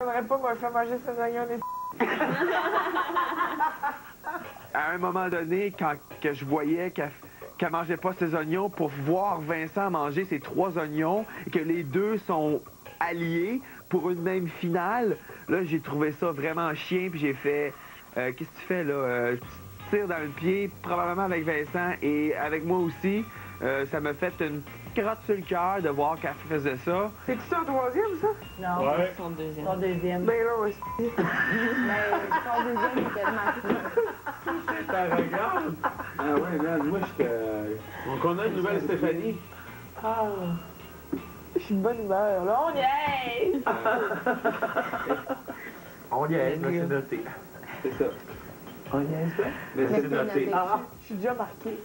J'aimerais pas me faire manger ses oignons des À un moment donné, quand que je voyais qu'elle mangeait pas ses oignons, pour voir Vincent manger ses 3 oignons, et que les deux sont alliés pour une même finale, là, j'ai trouvé ça vraiment chien, puis j'ai fait qu'est-ce que tu fais là? Je tire dans le pied, probablement avec Vincent et avec moi aussi. Ça m'a fait une crotte sur le cœur de voir qu'elle faisait ça. C'est-tu ton troisième, ça? Non, Ouais. son deuxième. Son deuxième. Ben là, ouais. Mais son deuxième est tellement fou. T'as regarde. Ah ouais, regarde, moi j'étais. Donc on a une nouvelle Stéphanie. Ah. Je suis de bonne humeur, là. On y est! On y est, là, c'est noté. C'est ça. On y est, ça? Mais c'est noté. Ah, je suis déjà marquée.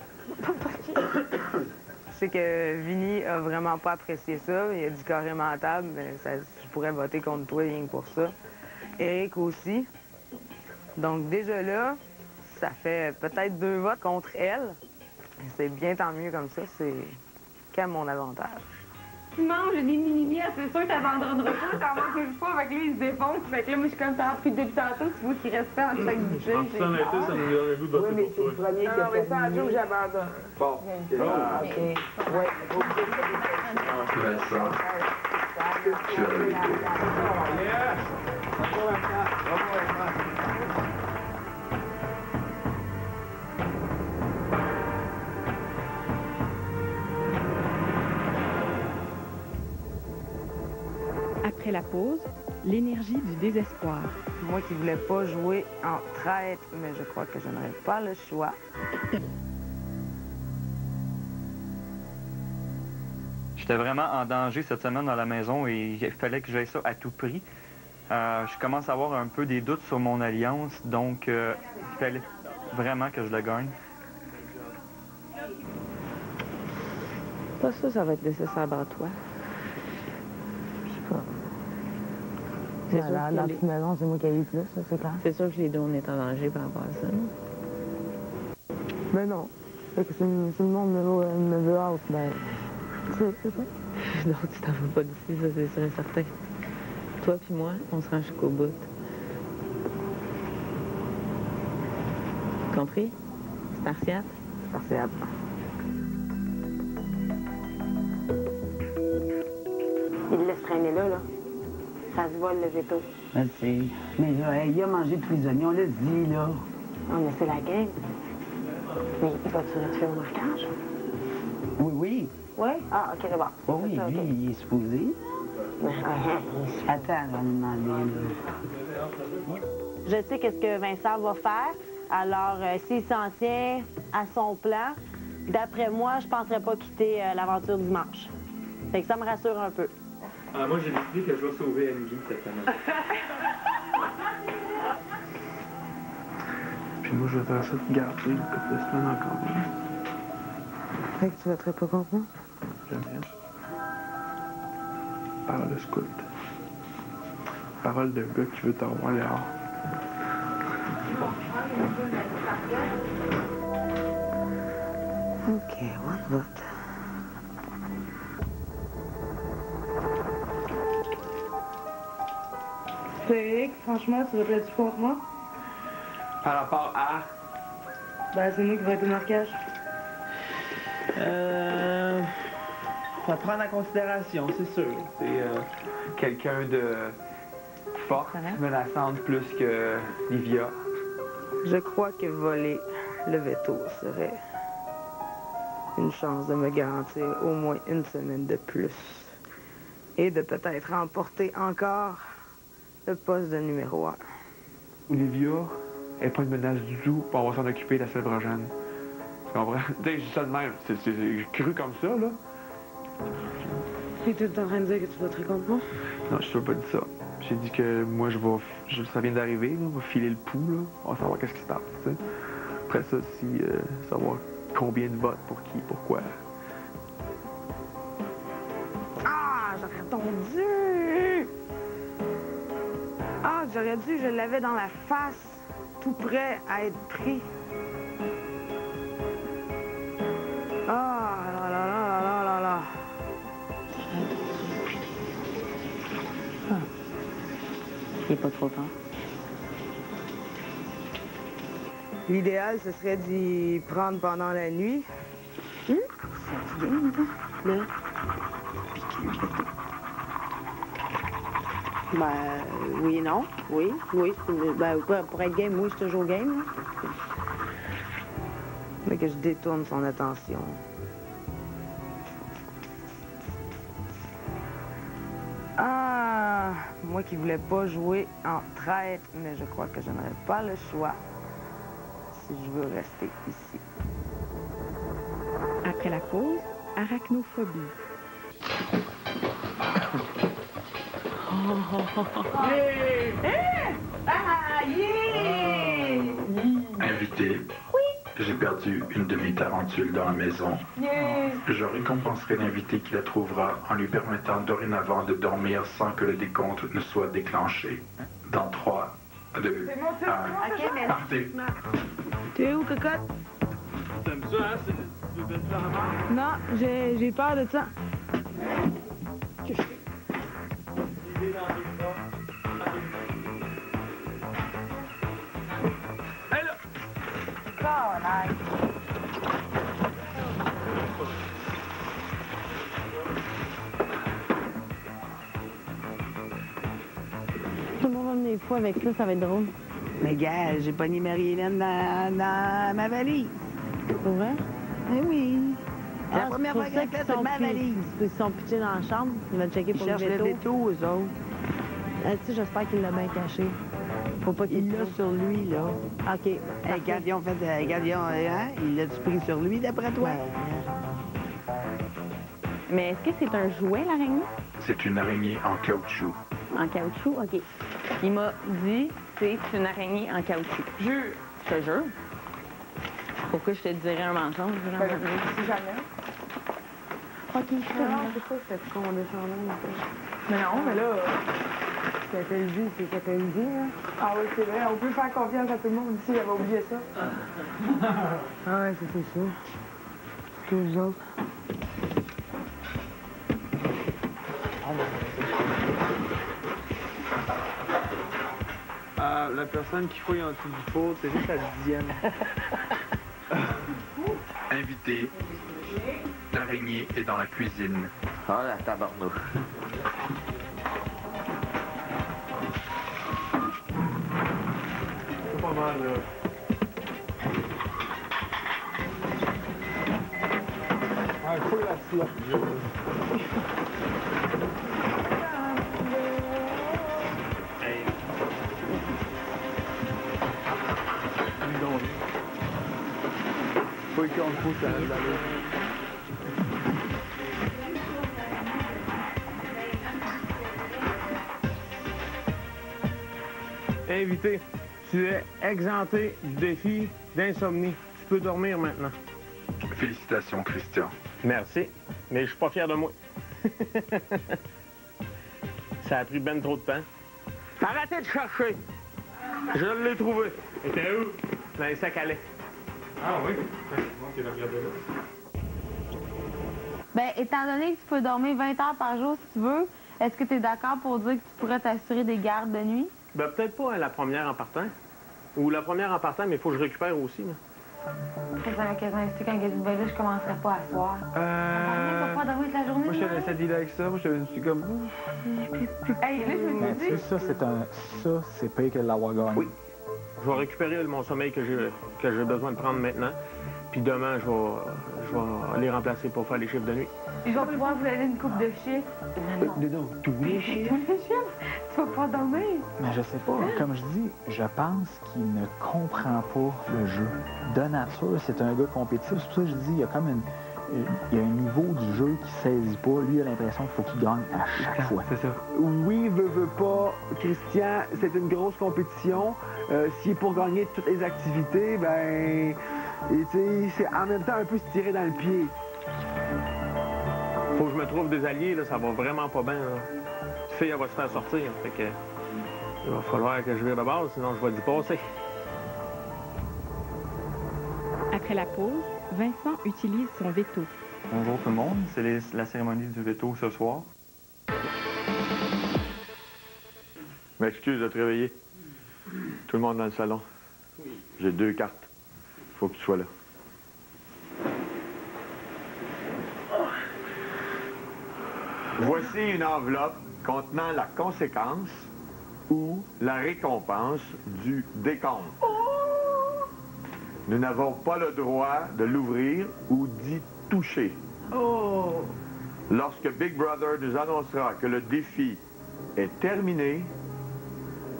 Je sais que Vinny a vraiment pas apprécié ça. Il a dit carrément à table, mais je pourrais voter contre toi rien que pour ça. Eric aussi. Donc déjà là, ça fait peut-être 2 votes contre elle. C'est bien tant mieux comme ça, c'est qu'à mon avantage. Tu manges des mini-miettes, c'est sûr que t'abandonneras pas, t'en manges une fois, fait que là, il se défonce, fait que là, moi, je suis comme ça, puis depuis tantôt, tu vois qu'il reste pas en chaque bouchée. En toute honnêteté, ça me donne le goût de voter pour toi. Non, non, mais ça, un jour, j'abandonne. Bon. Ah, OK. Ouais. Après la pause, l'énergie du désespoir. Moi qui voulais pas jouer en traître, mais je crois que je n'aurais pas le choix. J'étais vraiment en danger cette semaine dans la maison et il fallait que j'aille ça à tout prix. Je commence à avoir un peu des doutes sur mon alliance, donc il fallait vraiment que je le gagne. Pas ça, ça va être nécessaire dans toi. Je sais pas. C'est Dans sûr la que les- petite maison, c'est moi qui ai eu plus, ça, c'est clair. C'est sûr que les deux, on est en danger par rapport à ça. Mais non. Fait que si le monde me veut out, ben... C'est ça. Non, tu t'en vas pas d'ici, ça c'est sûr et certain. Toi puis moi, on se rend jusqu'au bout. Compris? Spartiate? Spartiate. Il le laisse traîner là. Ça se vole, le veto. Je sais. Mais là, il a mangé tous les oignons, on l'a dit, là. Non, mais c'est la game. Mais il va-tu retirer au marquage? Oui, oui. Oui? Ah, OK, c'est bon. Oh, oui, C'est ça, lui, OK. il est supposé. Attends, on va demander, là. Je sais qu'est-ce que Vincent va faire. Alors, s'il s'en tient à son plan, d'après moi, je ne penserais pas quitter l'aventure dimanche. Fait que ça me rassure un peu. Ah, moi, j'ai décidé que je vais sauver Angie cette semaine. Puis moi, je vais faire ça de garder une couple de semaines encore. Fait que tu voterais pas contre moi? Jamais. Parole de scout. Parole de gars qui veut t'avoir dehors. OK, one vote. Eric, franchement, tu voterais-tu contre moi? Par rapport à... Ben, c'est moi qui vais être au marquage. Faut prendre en considération, c'est sûr. C'est quelqu'un de forte, menaçante plus que Livia. Je crois que voler le veto serait une chance de me garantir au moins une semaine de plus. Et de peut-être remporter encore le poste de numéro 1. Olivia est pas une menace du tout, puis on va s'en occuper la semaine prochaine. Tu comprends? Tu sais, je dis ça de même, c'est cru comme ça, là. Et tu es en train de dire que tu voterais contre moi? Non, je t'ai pas dit ça. J'ai dit que moi, ça vient d'arriver, là, on va filer le pouls, là. On va savoir qu'est-ce qui se passe, tu sais. Après ça, aussi, savoir combien de votes pour qui, pourquoi. Ah, j'aurais attendu! Ah, j'aurais dû, je l'avais dans la face, tout prêt à être pris. Ah, là, là, là, là, là, là. Ah. 1, Il n'est pas trop tard. L'idéal, ce serait d'y prendre pendant la nuit. C'est fatigué, maintenant? Là? Ben, oui et non. Oui. Ben, pour être game, oui, je suis toujours game. Là. Mais que je détourne son attention. Ah, moi qui voulais pas jouer en traître, mais je crois que je n'aurai pas le choix si je veux rester ici. Après la pause, arachnophobie. Invité. Oui. J'ai perdu une de mes tarentules dans la maison. Je récompenserai l'invité qui la trouvera en lui permettant dorénavant de dormir sans que le décompte ne soit déclenché. Dans 3, 2, 1. Partez. T'es où, cocotte? T'aimes ça, hein? Tu veux te faire mal? Non, j'ai peur de ça. Tout le monde va venir des fois avec ça va être drôle. Mais gars, j'ai pogné Marie-Hélène dans ma valise. Pour vrai? Eh oui. C'est la Ah, première pour fois ça qu'elle fait, qu'ils c'est sont ma pris- valise. Ils sont pitchés dans la chambre. Ils vont checker Ils pour le cherchent le veto. veto, eux autres. Tu sais, j'espère qu'il l'a bien caché. Faut pas qu'il Il l'a sur lui, là. OK. Hey, quand ils ont fait... quand ils ont, hein, il l'a-tu pris sur lui, d'après toi? Mais est-ce que c'est un jouet, l'araignée? C'est une araignée en caoutchouc. En caoutchouc? OK. Il m'a dit c'est une araignée en caoutchouc. Jure. Je te jure. Pourquoi je te dirais un mensonge? Genre? Ben, si jamais. OK, je Non, c'est pas cette condescendance. Mais non, mais là... Ce qu'elle te le dit, c'est ce qu'elle te le dit, là. Ah oui, c'est vrai. On peut faire confiance à tout le monde ici. J'avais oublié ça. Ah ouais, c'est ça. C'est que les autres. La personne qui fouille en dessous du four, c'est juste la 10e. Invité. L'araignée est dans la cuisine. Ah, la tabarnouche. C'est pas mal, là. Ah, fouille la slot. Fouille qu'on le pousse à l'aller. Invité, tu es exempté du défi d'insomnie. Tu peux dormir maintenant. Félicitations, Christian. Merci, mais je suis pas fier de moi. Ça a pris ben trop de temps. Arrêtez de chercher! Je l'ai trouvé. Était où? Dans les sacs à lait. Ah oui? C'est moi qui l'ai regardé là. Ben, étant donné que tu peux dormir 20 heures par jour si tu veux, est-ce que tu es d'accord pour dire que tu pourrais t'assurer des gardes de nuit? Ben, peut-être pas la première en partant. Ou la première en partant, mais il faut que je récupère aussi. Là. Ça m'a quasiment insisté quand il a dit, ben là, je commencerai pas à soir. Tu vas pas dormir toute la journée? Moi, je te laissais dealer avec ça. Moi, je suis comme... Hey, là, je me Mais suis tu dit... sais, ça, c'est pire que l'avoir gagné. Oui. Je vais récupérer mon sommeil que j'ai besoin de prendre maintenant. Puis demain, je vais les remplacer pour faire les chiffres de nuit. Je vais pouvoir vous donner une coupe de chiffres. Tous les chiens. Tous les chiffres? Tu vas pas dormir? Mais je sais pas, comme je dis, je pense qu'il ne comprend pas le jeu. De nature, c'est un gars compétitif. C'est pour ça que je dis, il y a comme il y a un niveau du jeu qu'il saisit pas. Lui, il a l'impression qu'il faut qu'il gagne à chaque fois. C'est ça. Oui, veut pas. Christian, c'est une grosse compétition. S'il est pour gagner toutes les activités, ben... Et tu sais, c'est en même temps un peu se tirer dans le pied. Faut que je me trouve des alliés, là, ça va vraiment pas bien. Là. La fille, elle va se faire sortir. Fait que, il va falloir que je vire de base, sinon je vais y passer. Après la pause, Vincent utilise son veto. Bonjour tout le monde, c'est la cérémonie du veto ce soir. M'excuse de te réveiller. Tout le monde dans le salon. J'ai 2 cartes. Faut que tu sois là. Voici une enveloppe contenant la conséquence ou la récompense du décompte. Nous n'avons pas le droit de l'ouvrir ou d'y toucher. Lorsque Big Brother nous annoncera que le défi est terminé,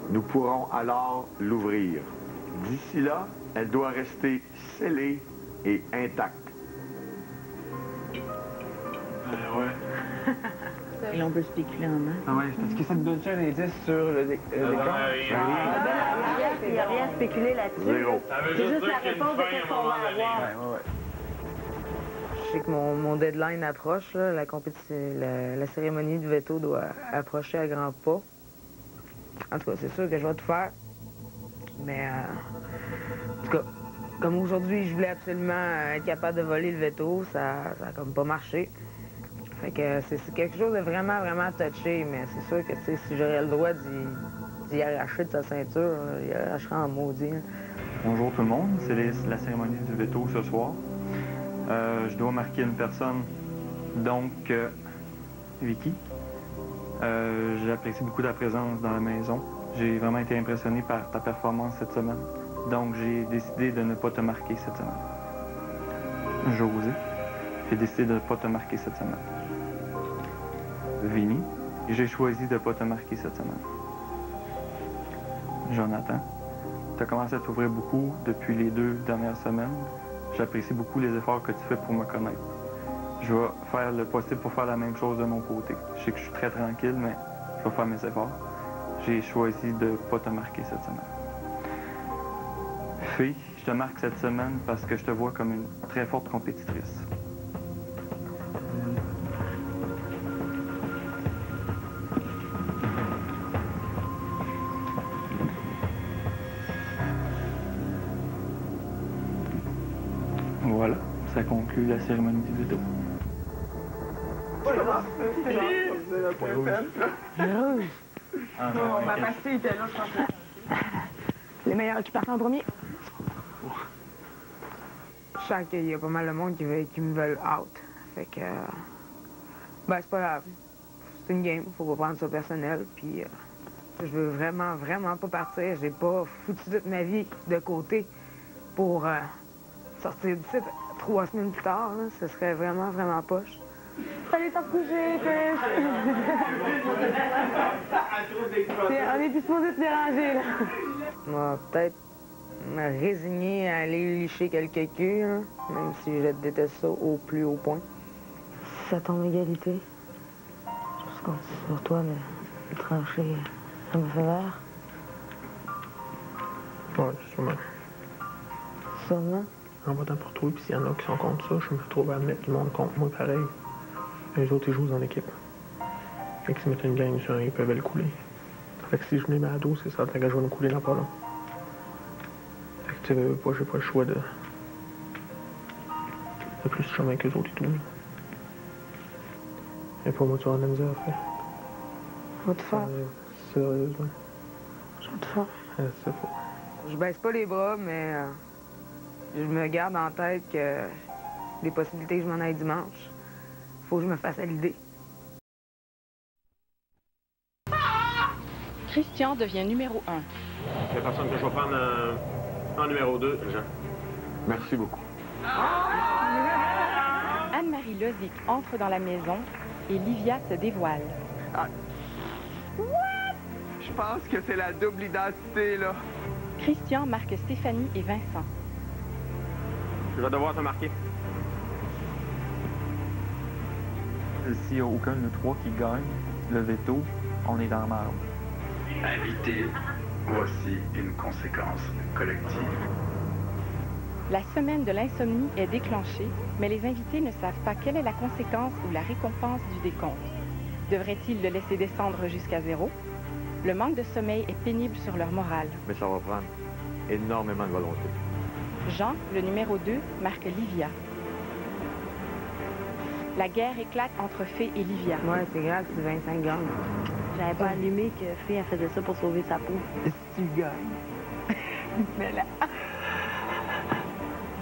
nous pourrons alors l'ouvrir. D'ici là, elle doit rester scellée et intacte. Et on peut spéculer en main. Ah ouais, parce que ça te donne un indice sur le décompte? Il n'y a rien à spéculer là-dessus. 0. C'est juste la réponse de qu'est-ce qu'on va avoir. Je sais que mon deadline approche, là. La cérémonie du veto doit approcher à grands pas. En tout cas, c'est sûr que je vais tout faire. Mais, en tout cas, comme aujourd'hui, je voulais absolument être capable de voler le veto, ça a comme pas marché. Fait que c'est quelque chose de vraiment, vraiment touché, mais c'est sûr que si j'aurais le droit d'y arracher de sa ceinture, il arracherait en maudit. Bonjour tout le monde, c'est la cérémonie du veto ce soir. Je dois marquer une personne, donc Vicky. J'apprécie beaucoup ta présence dans la maison. J'ai vraiment été impressionné par ta performance cette semaine. Donc j'ai décidé de ne pas te marquer cette semaine. José, j'ai décidé de ne pas te marquer cette semaine. Vinny, j'ai choisi de ne pas te marquer cette semaine. Jonathan, tu as commencé à t'ouvrir beaucoup depuis les 2 dernières semaines. J'apprécie beaucoup les efforts que tu fais pour me connaître. Je vais faire le possible pour faire la même chose de mon côté. Je sais que je suis très tranquille, mais je vais faire mes efforts. J'ai choisi de ne pas te marquer cette semaine. Fille, je te marque cette semaine parce que je te vois comme une très forte compétitrice. Voilà, ça conclut la cérémonie du veto. Ma pastille était là, je pense. Les meilleurs qui partent en premier. Je sens qu'il y a pas mal de monde qui me veulent out. Fait que... ben, c'est pas grave. C'est une game, faut pas prendre ça personnel. Puis, je veux vraiment, vraiment pas partir. J'ai pas foutu toute ma vie de côté pour sortir d'ici 3 semaines plus tard. Là. Ce serait vraiment, vraiment poche. Salut, t'as couché, Chris! On est plus supposé se déranger, là. Moi, peut-être me résigner à aller licher quelques culs, hein, même si je déteste ça au plus haut point. Si ça tombe égalité, je compte sur toi, mais le trancher, ça me fait vert. Ouais, sûrement. Sûrement? En votant pour toi, puis s'il y en a qui sont contre ça, je me retrouve à mettre du monde contre moi pareil. Les autres, ils jouent dans l'équipe. Fait que s'ils mettent une gang sur un, ils peuvent le couler. Fait que si je me mets à dos, c'est ça, tant que je vais nous couler dans pas long. Fait que tu veux pas, j'ai pas le choix de plus chemin que les autres et tout. Et pour moi, tu vas en misère à faire. Je vais te faire. Sérieusement. Je vais te faire. C'est faux. Je baisse pas les bras, mais je me garde en tête que les possibilités que je m'en aille dimanche, faut que je me fasse à l'idée. Christian devient numéro 1. C'est la personne que je vais prendre en numéro 2, Jean. Merci beaucoup. Anne-Marie Lozic entre dans la maison et Livia se dévoile. Ah. What? Je pense que c'est la double identité, là. Christian marque Stéphanie et Vincent. Je vais devoir te marquer. S'il n'y a aucun de nous 3 qui gagne le veto, on est dans la merde. Invité, voici une conséquence collective. La semaine de l'insomnie est déclenchée, mais les invités ne savent pas quelle est la conséquence ou la récompense du décompte. Devraient-ils le laisser descendre jusqu'à 0? Le manque de sommeil est pénible sur leur morale. Mais ça va prendre énormément de volonté. Jean, le numéro 2, marque Livia. La guerre éclate entre Fée et Livia. Ouais, c'est grave si Vincent gagne. J'avais pas allumé que Fée, elle faisait ça pour sauver sa peau. Si tu gagnes. Mais là...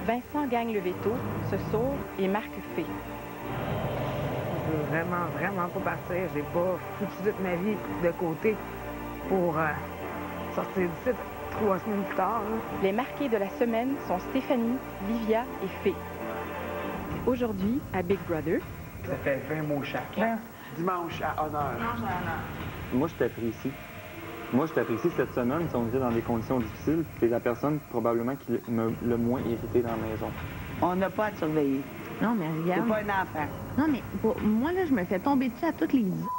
Vincent gagne le veto, se sauve et marque Fée. Je veux vraiment, vraiment pas partir. J'ai pas foutu toute ma vie de côté pour sortir d'ici 3 semaines plus tard. Là. Les marqués de la semaine sont Stéphanie, Livia et Fée. Aujourd'hui, à Big Brother... Ça fait 20 mots chaque. Dimanche à honneur. Moi, je t'apprécie. Moi, je t'apprécie cette semaine. Si on était dans des conditions difficiles, t'es la personne probablement qui m'a le moins irrité dans la maison. On n'a pas à te surveiller. Non, mais C'est regarde. pas un enfant. Non, mais moi, là, je me fais tomber dessus à toutes les jours.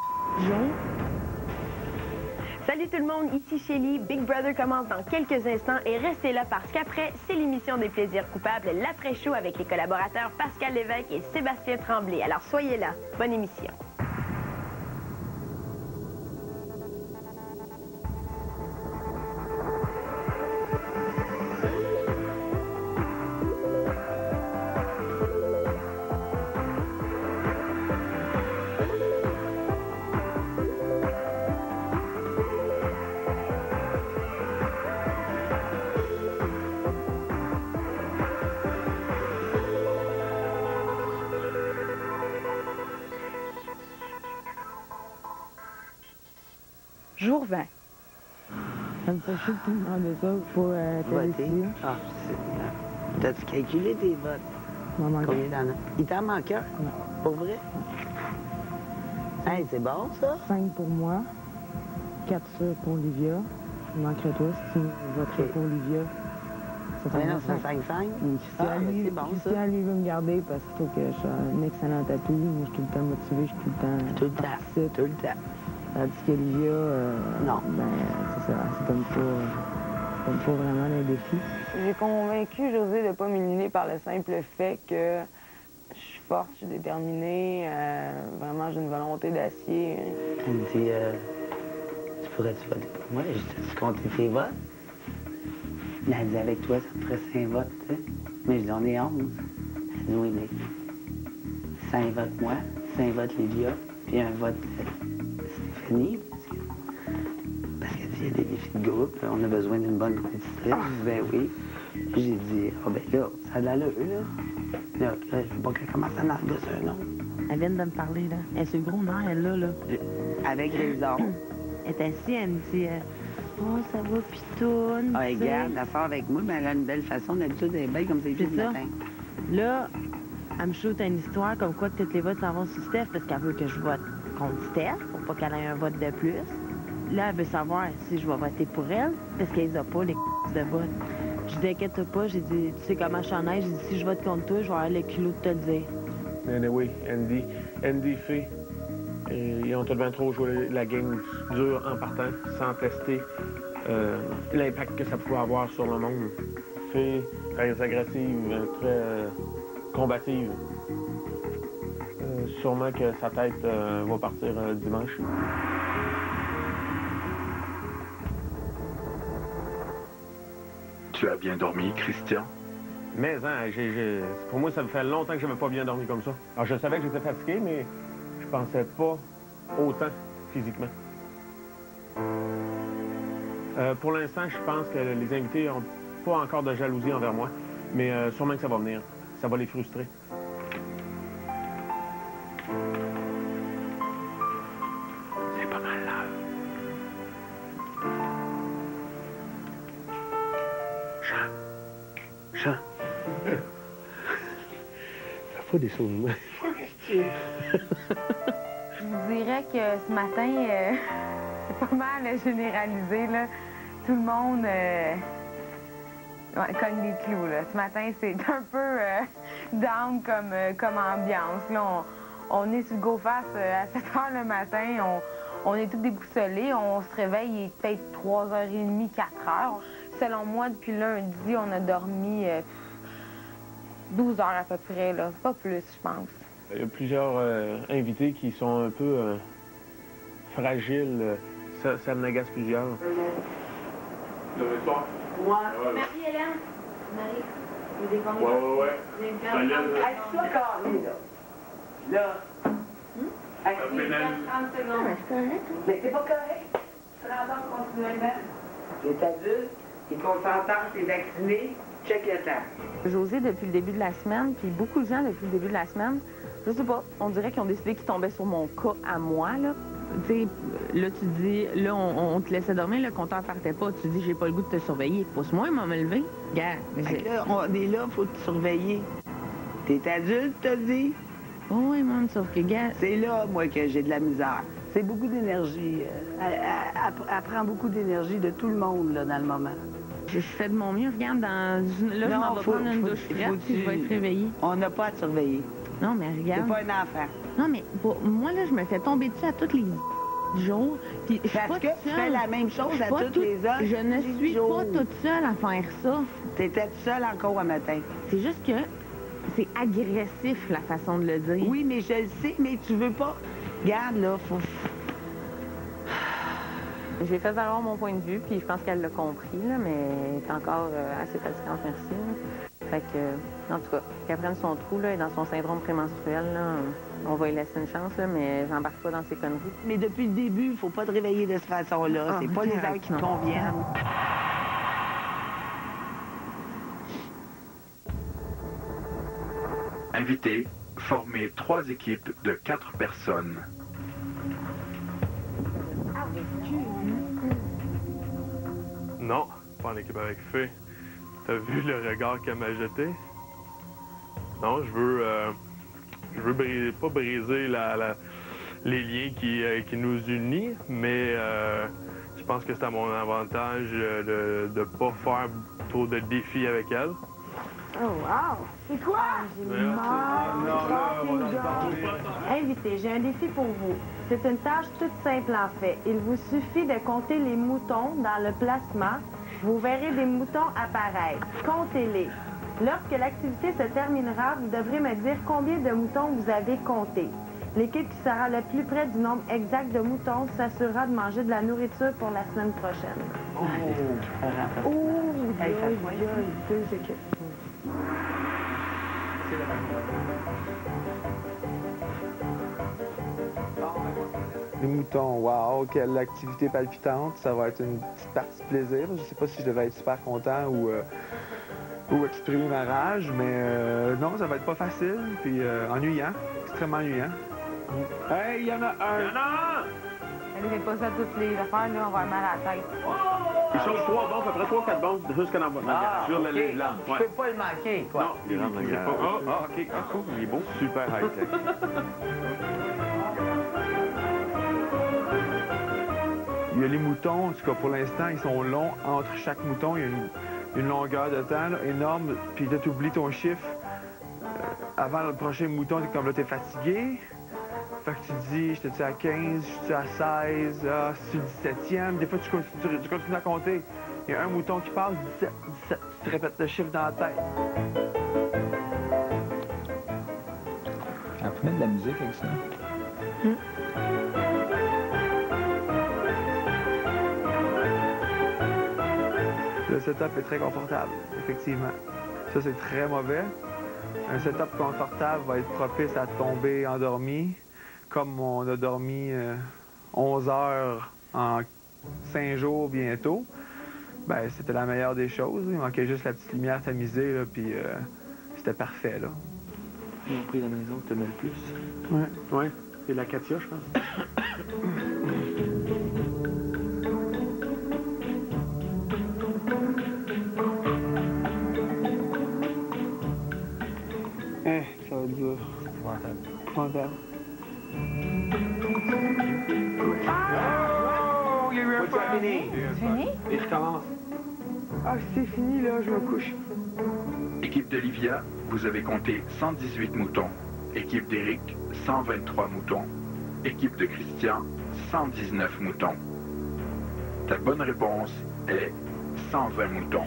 Salut tout le monde, ici Shelly. Big Brother commence dans quelques instants et restez là parce qu'après, c'est l'émission des plaisirs coupables, l'après-show avec les collaborateurs Pascal Lévesque et Sébastien Tremblay. Alors soyez là. Bonne émission. Jour 20. Ça me fait chier que tu me demandes ça pour ta Voter. décision. Ah, c'est... T'as-tu calculé tes votes? M'en manque. Combien t'en as? Il t'en manque un? Pour vrai? Hey, c'est bon, ça? 5 pour moi, 4 sûrs pour Olivia. Il manquerait toi si tu voterais pour Olivia. Ça Mais t'en non, va c'est 5-5. Christian, lui, c'est bon, ça. Christian, lui, veut me garder parce qu'il trouve que je suis un excellent tatou. Moi, je suis tout le temps motivé, je suis tout le temps... Tout le temps. Tout le temps. Tandis qu'Olivia, non. Ben, c'est ça, c'est comme pas vraiment le défi. J'ai convaincu José de ne pas m'éliminer par le simple fait que je suis forte, je suis déterminée, vraiment j'ai une volonté d'acier. Elle me dit, tu pourrais-tu voter pour moi? J'ai compté tes votes. Mais elle dit, avec toi, ça me ferait 5 votes, tu sais. Mais je dis, on est 11. Elle dit, oui, mais 5 votes moi, 5 votes Livia, puis un vote Stéphanie. Parce qu'elle dit, il y a des défis de groupe, on a besoin d'une bonne compétitrice. Ben oui. Puis j'ai dit, ah ben là, ça a de l'allure, là. Là, je veux pas qu'elle commence à narguer sur un nom. Elle vient de me parler, là. Elle est sur le gros nerf, elle, là. Avec raison. Elle est assise, elle me dit, oh, ça va, pitoune. Ah, tu sais. regarde, elle sort avec moi, mais elle a une belle façon. D'habitude, elle est belle comme c'est C'est le ça. matin. Là, elle me shoot une histoire comme quoi toutes les votes s'en vont sur Steph parce qu'elle veut que je vote contre Steph pour pas qu'elle ait un vote de plus. Là, elle veut savoir si je vais voter pour elle parce qu'elle n'a pas les de vote. Je dis, inquiète pas, j'ai dit, tu sais comment je suis en aise, j'ai dit, si je vote contre toi, je vais avoir le culot de te le dire. Anyway, Andy Fée, ils ont tout de même trop joué la game dure en partant, sans tester l'impact que ça pouvait avoir sur le monde. Fée, très agressive, très combative. Sûrement que sa tête va partir dimanche. Tu as bien dormi, Christian? Mais hein, pour moi, ça me fait longtemps que je n'avais pas bien dormi comme ça. Alors, je savais que j'étais fatigué, mais je pensais pas autant physiquement. Pour l'instant, je pense que les invités n'ont pas encore de jalousie envers moi, mais sûrement que ça va venir. Ça va les frustrer. C'est pas mal là. Jean. Ça fait des choses. Je vous dirais que ce matin, c'est pas mal généralisé, là. Tout le monde cogne des clous, là. Ce matin, c'est un peu down comme ambiance, là. On est sur le go-face à 7 h le matin. On est tous déboussolés. On se réveille, il est peut-être 3h30, 4h. Selon moi, depuis lundi, on a dormi 12 heures à peu près, là. Pas plus, je pense. Il y a plusieurs invités qui sont un peu fragiles. Ça m'agace plusieurs. Moi. Merci, Hélène. Marie, vous défendez Ouais. Hey, ça, carré, là. Là. Assis, 30 secondes. C'est correct. Mais c'est pas correct. Tu rentres continuellement. T'es adulte, t'es consentant, t'es vacciné, check le temps. José, depuis le début de la semaine, puis beaucoup de gens depuis le début de la semaine, je sais pas, on dirait qu'ils ont décidé qu'ils tombaient sur mon cas à moi, là. Tu sais, là, tu dis, là, on te laissait dormir, le compteur partait pas. Tu dis, j'ai pas le goût de te surveiller. Pousse-moi, m'a levé. Regarde. Là, on est là, faut te surveiller. T'es adulte, t'as dit? Oui, maman, sauf que, gars... C'est là, moi, que j'ai de la misère. C'est beaucoup d'énergie. Elle prend beaucoup d'énergie de tout le monde, là, dans le moment. Je fais de mon mieux. Regarde, là, je m'en vais prendre une douche frette, puis je vais être réveillée. On n'a pas à te surveiller. Non, mais regarde... C'est pas un enfant. Non, mais moi, là, je me fais tomber dessus à tous les jours. Puis je suis Parce pas que toute tu seule. fais la même chose à toutes les autres. Je ne suis pas toute seule à faire ça. T'étais seule encore un matin. C'est juste que c'est agressif, la façon de le dire. Oui, mais je le sais, mais tu veux pas... Regarde, là, faut... J'ai fait valoir mon point de vue, puis je pense qu'elle l'a compris, là, mais elle est encore assez fatigante, merci. Là. Fait que, en tout cas, qu'elle prenne son trou, là, et dans son syndrome prémenstruel, là, on va lui laisser une chance, là, mais j'embarque pas dans ses conneries. Mais depuis le début, il faut pas te réveiller de cette façon-là. C'est pas les heures qui te conviennent. Invité, formez 3 équipes de 4 personnes. Non, pas en équipe avec Fée. T'as vu le regard qu'elle m'a jeté? Non, je veux pas briser les liens qui nous unissent, mais je pense que c'est à mon avantage de ne pas faire trop de défis avec elle. Oh, wow! C'est quoi? Invité, j'ai un défi pour vous. C'est une tâche toute simple en fait. Il vous suffit de compter les moutons dans le placement. Vous verrez des moutons apparaître. Comptez-les. Lorsque l'activité se terminera, vous devrez me dire combien de moutons vous avez compté. L'équipe qui sera le plus près du nombre exact de moutons s'assurera de manger de la nourriture pour la semaine prochaine. Oh, deux équipes. Les moutons, wow, quelle activité palpitante. Ça va être une petite partie de plaisir. Je sais pas si je devais être super content ou exprimer ma rage, mais non, ça va être pas facile, puis ennuyant, extrêmement ennuyant. Hey, il y en a un! Elle fait pas ça toutes les affaires, là, on va avoir mal à la tête. Il change 3 bombes, à peu près 3-4 bombes, jusqu'à dans votre sur la ligne blanche. Je peux pas le manquer, quoi. Non, il rentre dans le garage. OK. Ah, cool, il est beau. Super high-tech. Il y a les moutons, en tout cas pour l'instant, ils sont longs. Entre chaque mouton, il y a une longueur de temps là, énorme. Puis là, tu oublies ton chiffre. Avant le prochain mouton, t'es comme là, t'es fatigué. Fait que tu te dis, j'étais-tu à 15, j'étais-tu à 16, c'est le 17e. Des fois, tu continues à compter. Il y a un mouton qui passe, 17, 17. Tu te répètes le chiffre dans la tête. On peut mettre de la musique avec ça. Le setup est très confortable, effectivement. Ça, c'est très mauvais. Un setup confortable va être propice à tomber endormi. Comme on a dormi 11 heures en 5 jours bientôt, ben c'était la meilleure des choses. Il manquait juste la petite lumière tamisée, là, puis c'était parfait, là. Ils ont pris la maison que tu aimais le plus. Ouais. C'est la Katia, je pense. Ça va être dur. Épouvantable. Oh, il y a eu un pas fini. Fini? Et je commence. Ah, c'est fini, là, je me couche. Équipe d'Olivia, vous avez compté 118 moutons. Équipe d'Éric, 123 moutons. Équipe de Christian, 119 moutons. Ta bonne réponse est 120 moutons.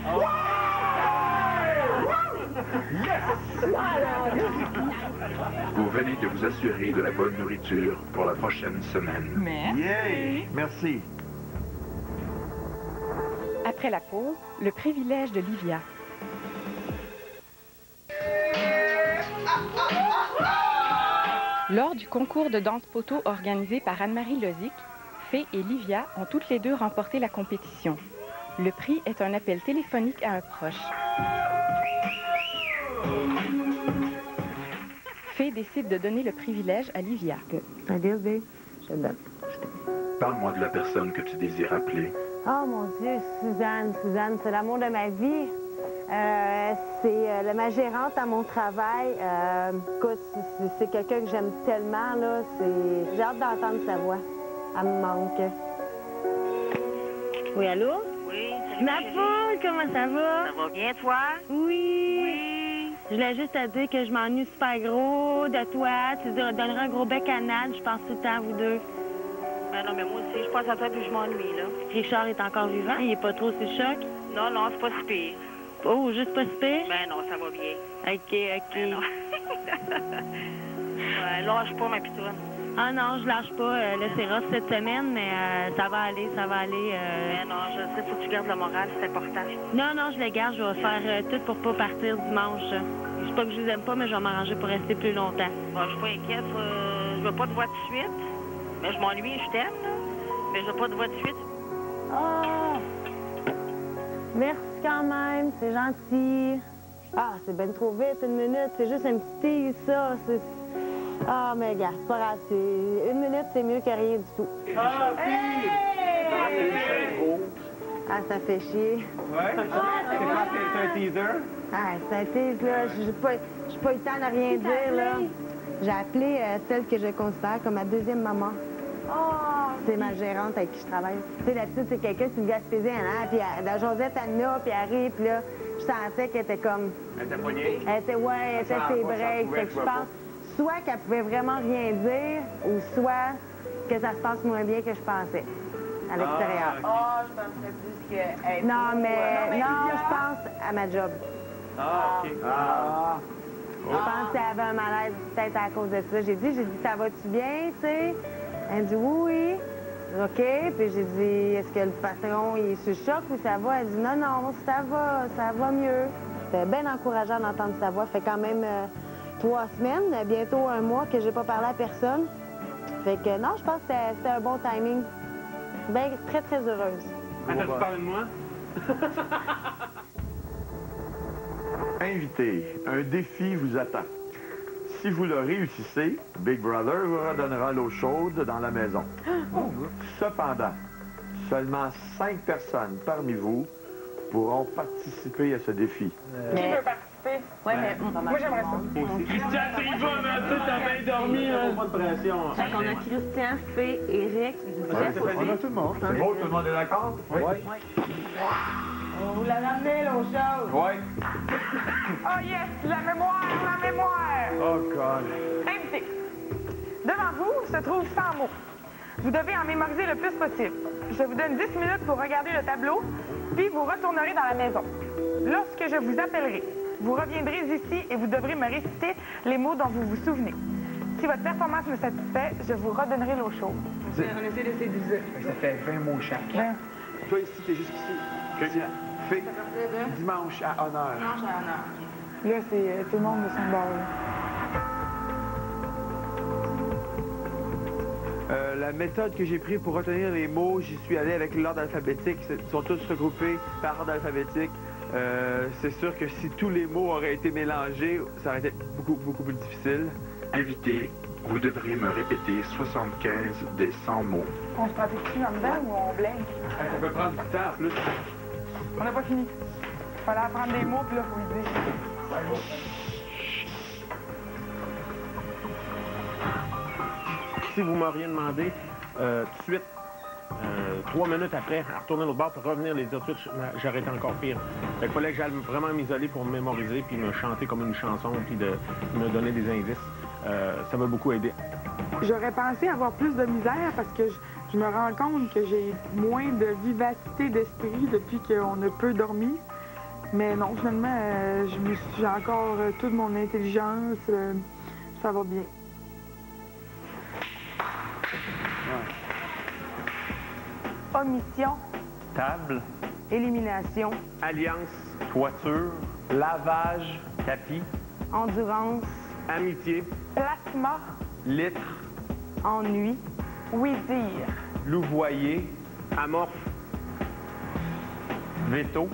Vous venez de vous assurer de la bonne nourriture pour la prochaine semaine. Merci. Yeah! Merci. Après la pause, le privilège de Livia. Lors du concours de danse poteau organisé par Anne-Marie Lozic, Fée et Livia ont toutes les deux remporté la compétition. Le prix est un appel téléphonique à un proche. Fée décide de donner le privilège à Livia. Adieu, babe. Je te donne. Parle-moi de la personne que tu désires appeler. Oh mon Dieu, Suzanne, c'est l'amour de ma vie. C'est ma gérante à mon travail. Écoute, c'est quelqu'un que j'aime tellement, là. J'ai hâte d'entendre sa voix. Elle me manque. Oui, allô? Oui, salut Ma poule, comment ça va? Ça va bien, toi? Oui. Je voulais juste te dire que je m'ennuie super gros de toi. Tu donneras un gros bec à Nad, je pense tout le temps à vous deux. Ben non, mais moi aussi, je pense à toi puis je m'ennuie, là. Richard est encore vivant? Il est pas trop sous le choc? Non, non, c'est pas si pire. Oh, juste pas si pire? Ben non, ça va bien. OK. Ben non. Ouais, lâche pas, ma pitoune. Ah non, je lâche pas. Là, c'est rough cette semaine, mais ça va aller. Ben non, je sais, faut que tu gardes le moral, c'est important. Non, je le garde. Je vais faire tout pour pas partir dimanche. Je sais pas que je les aime pas, mais je vais m'arranger pour rester plus longtemps. Bon, je suis pas inquiète. Je veux pas te voir tout de suite. Mais je m'ennuie, je t'aime, là. Mais je veux pas te voir tout de suite. Oh! Merci quand même, c'est gentil. Ah, c'est ben trop vite, 1 minute. C'est juste un petit tease, ça. Ah, mais gars, c'est pas grave. 1 minute, c'est mieux que rien du tout. Ah, hey! Ah, ça fait chier. Ouais? C'est quoi, c'est un teaser? Ah, c'est un tease, là. J'ai pas eu le temps de rien dire, là. J'ai appelé celle que je considère comme ma deuxième maman. C'est ma gérante avec qui je travaille. Tu sais, d'habitude, c'est quelqu'un qui me Gaspésien, hein? Puis la Josette, Anna, puis Harry, puis là, je sentais qu'elle était comme... Elle était poignée? Elle était ses breaks. Fait que je pense soit qu'elle pouvait vraiment rien dire, ou soit que ça se passe moins bien que je pensais à l'extérieur. Je penserais plus que... Non, je pense à ma job. OK. Je pense qu'elle avait un malaise peut-être à cause de ça. J'ai dit, ça va-tu bien, tu sais? Elle dit oui. OK. Puis j'ai dit, est-ce que le patron, il est sous choc ou ça va? Elle dit, non, ça va mieux. C'était bien encourageant d'entendre sa voix. Ça fait quand même 3 semaines, bientôt 1 mois que j'ai pas parlé à personne. Fait que non, je pense que c'était un bon timing. Bien, très, très heureuse. Attends, tu parles de moi? Invité, un défi vous attend. Si vous le réussissez, Big Brother vous redonnera l'eau chaude dans la maison. Cependant, seulement 5 personnes parmi vous pourront participer à ce défi. Qui veut participer? Oui, mais moi, j'aimerais ça. Christian, tu y vas, mais tu t'as bien dormi, là. Pas de pression. Fait qu'on a Christian, Fée, Eric, Jeff aussi. On a tout le monde. C'est beau, tout le monde est d'accord? Oui. Vous l'avez amené, l'eau chaude? Oui. Oh yes, la mémoire! Oh, God. Invité. Devant vous se trouvent 100 mots. Vous devez en mémoriser le plus possible. Je vous donne 10 minutes pour regarder le tableau, puis vous retournerez dans la maison. Lorsque je vous appellerai, vous reviendrez ici et vous devrez me réciter les mots dont vous vous souvenez. Si votre performance me satisfait, je vous redonnerai l'eau chaude. On essaie de se diviser. Ça fait 20 mots chaque. Toi, ici, t'es juste ici. Christian, Fée, dimanche à honneur. Dimanche à honneur. Là, c'est tout le monde de son bord. La méthode que j'ai prise pour retenir les mots, j'y suis allé avec l'ordre alphabétique. Ils sont tous regroupés par ordre alphabétique. C'est sûr que si tous les mots auraient été mélangés, ça aurait été beaucoup plus difficile. Invité, vous devriez me répéter 75 des 100 mots. On se pratique-tu en dedans ou on blingue? Ça peut prendre du temps en plus. On n'a pas fini. Il fallait apprendre des mots, puis là, faut le dire. Si vous m'auriez demandé tout de suite, 3 minutes après, à retourner l'autre bord pour revenir les dire tout de suite, j'aurais été encore pire. Fait qu'il fallait que j'aille vraiment m'isoler pour me mémoriser, puis me chanter comme une chanson, puis de me donner des indices. Ça m'a beaucoup aidé. J'aurais pensé avoir plus de misère parce que je me rends compte que j'ai moins de vivacité d'esprit depuis qu'on a peu dormi. Mais non, finalement, j'ai encore toute mon intelligence. Ça va bien. Omission. Table. Élimination. Alliance. Toiture. Lavage. Tapis. Endurance. Amitié. Plasma. litre, Ennui. Oui dire. louvoyer, Amorphe. Veto.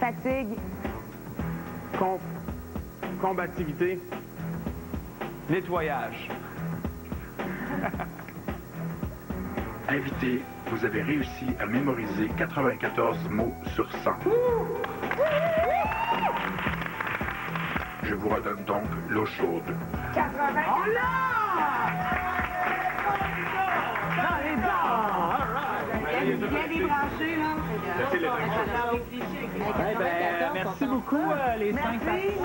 Fatigue. Combativité. nettoyage. Invité, vous avez réussi à mémoriser 94 mots sur 100. Je vous redonne donc l'eau chaude. 80. Oh là! Il y a des branchés, là. Merci beaucoup, les 5 participants.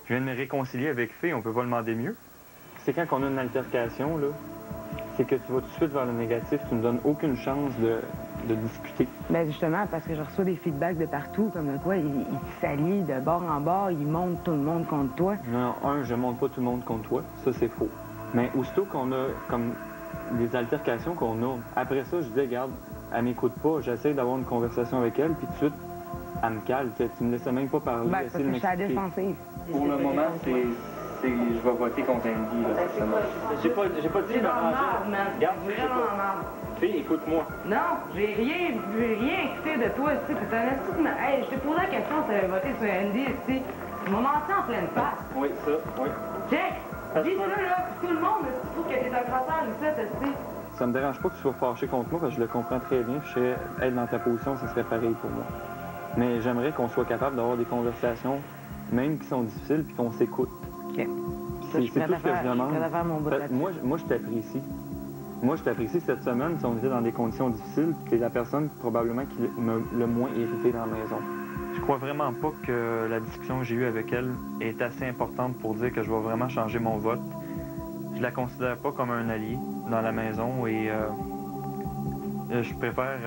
Je viens de me réconcilier avec Fée, on peut pas demander mieux. C'est quand on a une altercation, là, c'est que tu vas tout de suite vers le négatif, tu ne donnes aucune chance de discuter. Bien justement, parce que je reçois des feedbacks de partout, comme quoi ils te s'allient de bord en bord, ils montent tout le monde contre toi. Non, je monte pas tout le monde contre toi, ça c'est faux. Mais aussitôt qu'on a comme des altercations qu'on a, après ça, je dis, regarde, elle m'écoute pas, j'essaie d'avoir une conversation avec elle, puis tout de suite, elle me cale, tu me laissais même pas parler, Ben, parce que je suis à la défensive. Pour le moment, je vais voter contre Andy, là, J'ai pas dit de m'arranger. Regarde, Fille, écoute-moi. Non, j'ai rien écouté de toi, ici. C'est un esti de... Hey, je t'ai posé la question si t'avais voté sur Andy, ici. Tu m'as menti en pleine face. Oui, ça, oui. Check! Dis-le, là, tout le monde, si tu trouves que t'es un crosseur, ici, esti. Ça me dérange pas que tu sois fâché contre moi, parce que je le comprends très bien. Je serais être dans ta position, ce serait pareil pour moi. Mais j'aimerais qu'on soit capable d'avoir des conversations, même qui sont difficiles, puis qu'on s'écoute. OK. C'est tout ce que je demande. Moi, je t'apprécie. Moi, je t'apprécie cette semaine, si on était dans des conditions difficiles, puis t'es la personne probablement qui m'a le moins irrité dans la maison. Je crois vraiment pas que la discussion que j'ai eue avec elle est assez importante pour dire que je vais vraiment changer mon vote. Je la considère pas comme un allié dans la maison et je préfère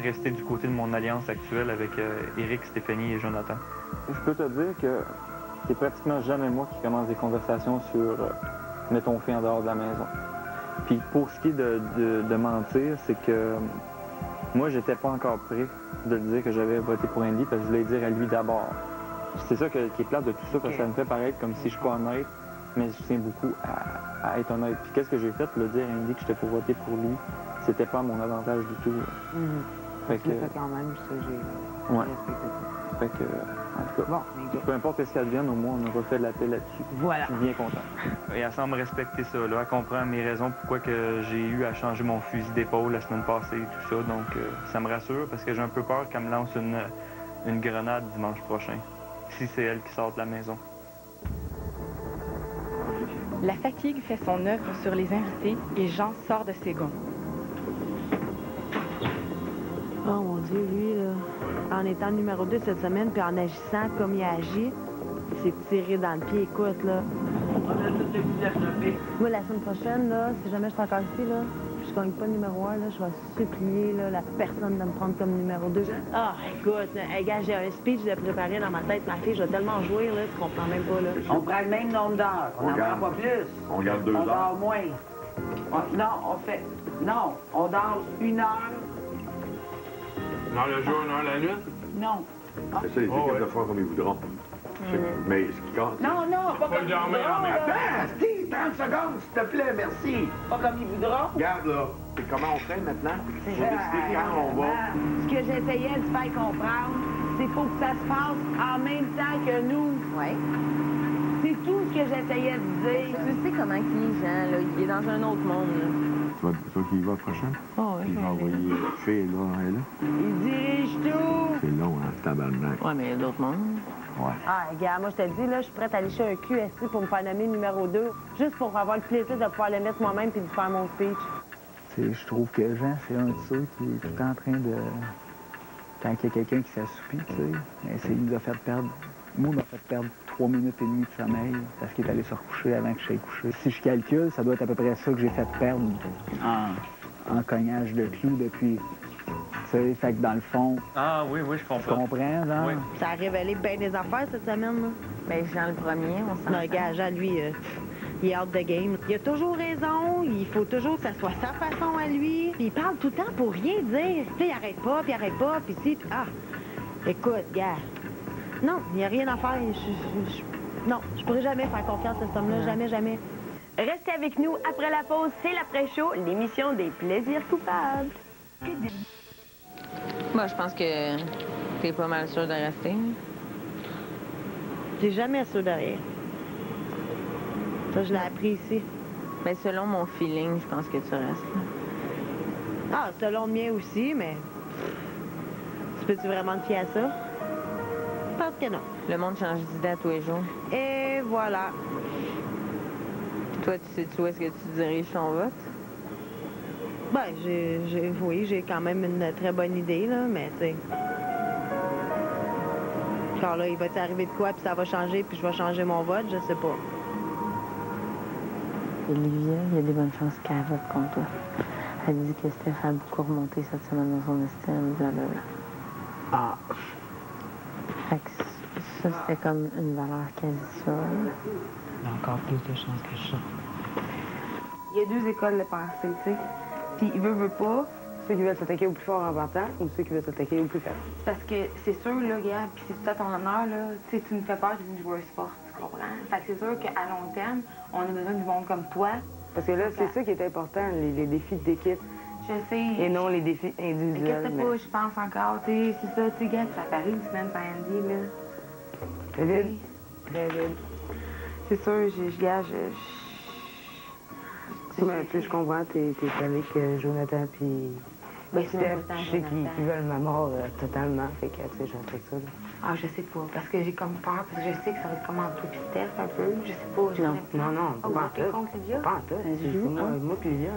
rester du côté de mon alliance actuelle avec Éric, Stéphanie et Jonathan. Je peux te dire que c'est pratiquement jamais moi qui commence des conversations sur mettons Fée en dehors de la maison. Puis pour ce qui est de mentir, c'est que moi, j'étais pas encore prêt de le dire que j'avais voté pour Andy parce que je voulais le dire à lui d'abord. C'est ça qui est plate de tout ça, parce que ça me fait paraître comme si je suis pas honnête, mais je tiens beaucoup à être honnête. Puis qu'est-ce que j'ai fait? Le dire à Andy que j'étais pour voter pour lui, c'était pas à mon avantage du tout. Fait que... quand même, ça, j'ai respecté ça. Fait que, en tout cas, peu importe ce qu'elle devienne, au moins, on aura fait de la paix là-dessus. Voilà. Je suis bien content. Et elle semble respecter ça, là. Elle comprend mes raisons pourquoi que j'ai eu à changer mon fusil d'épaule la semaine passée et tout ça. Donc, ça me rassure parce que j'ai un peu peur qu'elle me lance une grenade dimanche prochain, si c'est elle qui sort de la maison. La fatigue fait son œuvre sur les invités et Jean sort de ses gonds. Oh mon Dieu, lui, là, en étant numéro 2 cette semaine, puis en agissant comme il a agi, il s'est tiré dans le pied. Écoute, là. Moi, la semaine prochaine, là, si jamais je suis encore ici, là, puis je gagne pas numéro 1, là, je vais supplier là, la personne de me prendre comme numéro 2. Ah, écoute, hey, gars, j'ai un speech de préparer dans ma tête. Ma fille, je vais tellement jouir, là, tu comprends même pas, là. On prend le même nombre d'heures. On n'en prend pas plus. On garde 2 heures. On dort moins. Non, on dort 1 heure. Dans le jour, dans la nuit? Non. C'est ça, les équipes de faire comme ils voudront. Mais ce qui compte... Non, pas comme ils voudront. Attends, Steve, 30 secondes, s'il te plaît, merci. Pas comme ils voudront. Regarde, là. Et comment on fait maintenant? On va décider quand on va. Ce que j'essayais de faire comprendre, c'est qu'il faut que ça se passe en même temps que nous. Oui. C'est tout ce que j'essayais de dire. Tu sais comment il est, Jean, là. Il est dans un autre monde, là. Toi qui y vas prochain? Oh, oui. Puis je vais envoyer Fée, là, elle est là. Il dirige tout. C'est long, hein, tabarnak. Ouais, mais il y a d'autres mondes. Ouais. Ah, regarde, moi, je te le dis, là, je suis prête à aller chez un QSC pour me faire nommer numéro 2, juste pour avoir le plaisir de pouvoir le mettre moi-même puis de faire mon speech. Je trouve que Jean, c'est un de ceux qui est tout en train de... Quand il y a quelqu'un qui s'assoupit, tu sais, mais il nous a fait perdre... Moi, il m'a fait perdre 3 minutes et demie de sommeil parce qu'il est allé se recoucher avant que je sois couché. Si je calcule, ça doit être à peu près ça que j'ai fait perdre en cognage de clous depuis... Tu sais, fait que dans le fond... Ah oui, je comprends. Tu comprends, genre? Oui. Ça a révélé bien des affaires cette semaine, là. Ben, Jean le premier, on s'en Le gars, Jean, lui, il est hors de game. Il a toujours raison, il faut toujours que ça soit sa façon à lui. Puis il parle tout le temps pour rien dire. Tu sais, il arrête pas, puis si... Ah, écoute, gars, non, il n'y a rien à faire. Non, je pourrais jamais faire confiance à cet homme-là, jamais, jamais. Restez avec nous après la pause, c'est l'après-show, l'émission des plaisirs coupables. Moi, je pense que t'es pas mal sûr de rester. T'es jamais sûr de rien. Ça, je l'ai appris ici. Mais selon mon feeling, je pense que tu restes. Ah, selon le mien aussi, mais... Tu peux-tu vraiment te fier à ça? Je pense que non. Le monde change d'idée à tous les jours. Et voilà. Toi, tu sais-tu où est-ce que tu diriges ton vote? Ben, oui, j'ai quand même une très bonne idée, là, mais tu sais... Encore là, il va t'arriver de quoi, puis ça va changer, puis je vais changer mon vote, je sais pas. Olivia, il y a des bonnes chances qu'elle vote contre toi. Elle dit que Steph a beaucoup remonté cette semaine dans son estime, blablabla. Ah. Fait que ça, c'était comme une valeur quasi sûre. Il y a encore plus de chances que je sorte. Il y a deux écoles de pensée, tu sais. Puis il veut pas. Ceux qui veulent s'attaquer au plus fort en partant ou ceux qui veulent s'attaquer au plus faible. C'est parce que c'est sûr, là, gars, puis c'est tout à ton honneur, là, tu sais, tu nous fais peur d'une joueuse forte, tu comprends? Fait que c'est sûr qu'à long terme, on a besoin du monde comme toi. Parce que là, c'est ça qui est important, les défis d'équipe. Je sais. Et non les défis individuels. Qu'est-ce que pas, je pense encore, tu sais, c'est ça, tu sais, gars, ça paraît une semaine sans Andy, là. Très vite. Très vite. C'est sûr, je gage. Je comprends, t'es avec Jonathan, puis. Ben, Steph, je sais qu'ils veulent ma mort totalement, fait que, tu sais, je respecte ça, là. Ah, je sais pas, parce que j'ai comme peur, parce que je sais que ça va être comme entre toi et Steph, un peu, je sais pas. Non, pas en tout. contre Livia? Pas en tout, c'est moi puis Livia.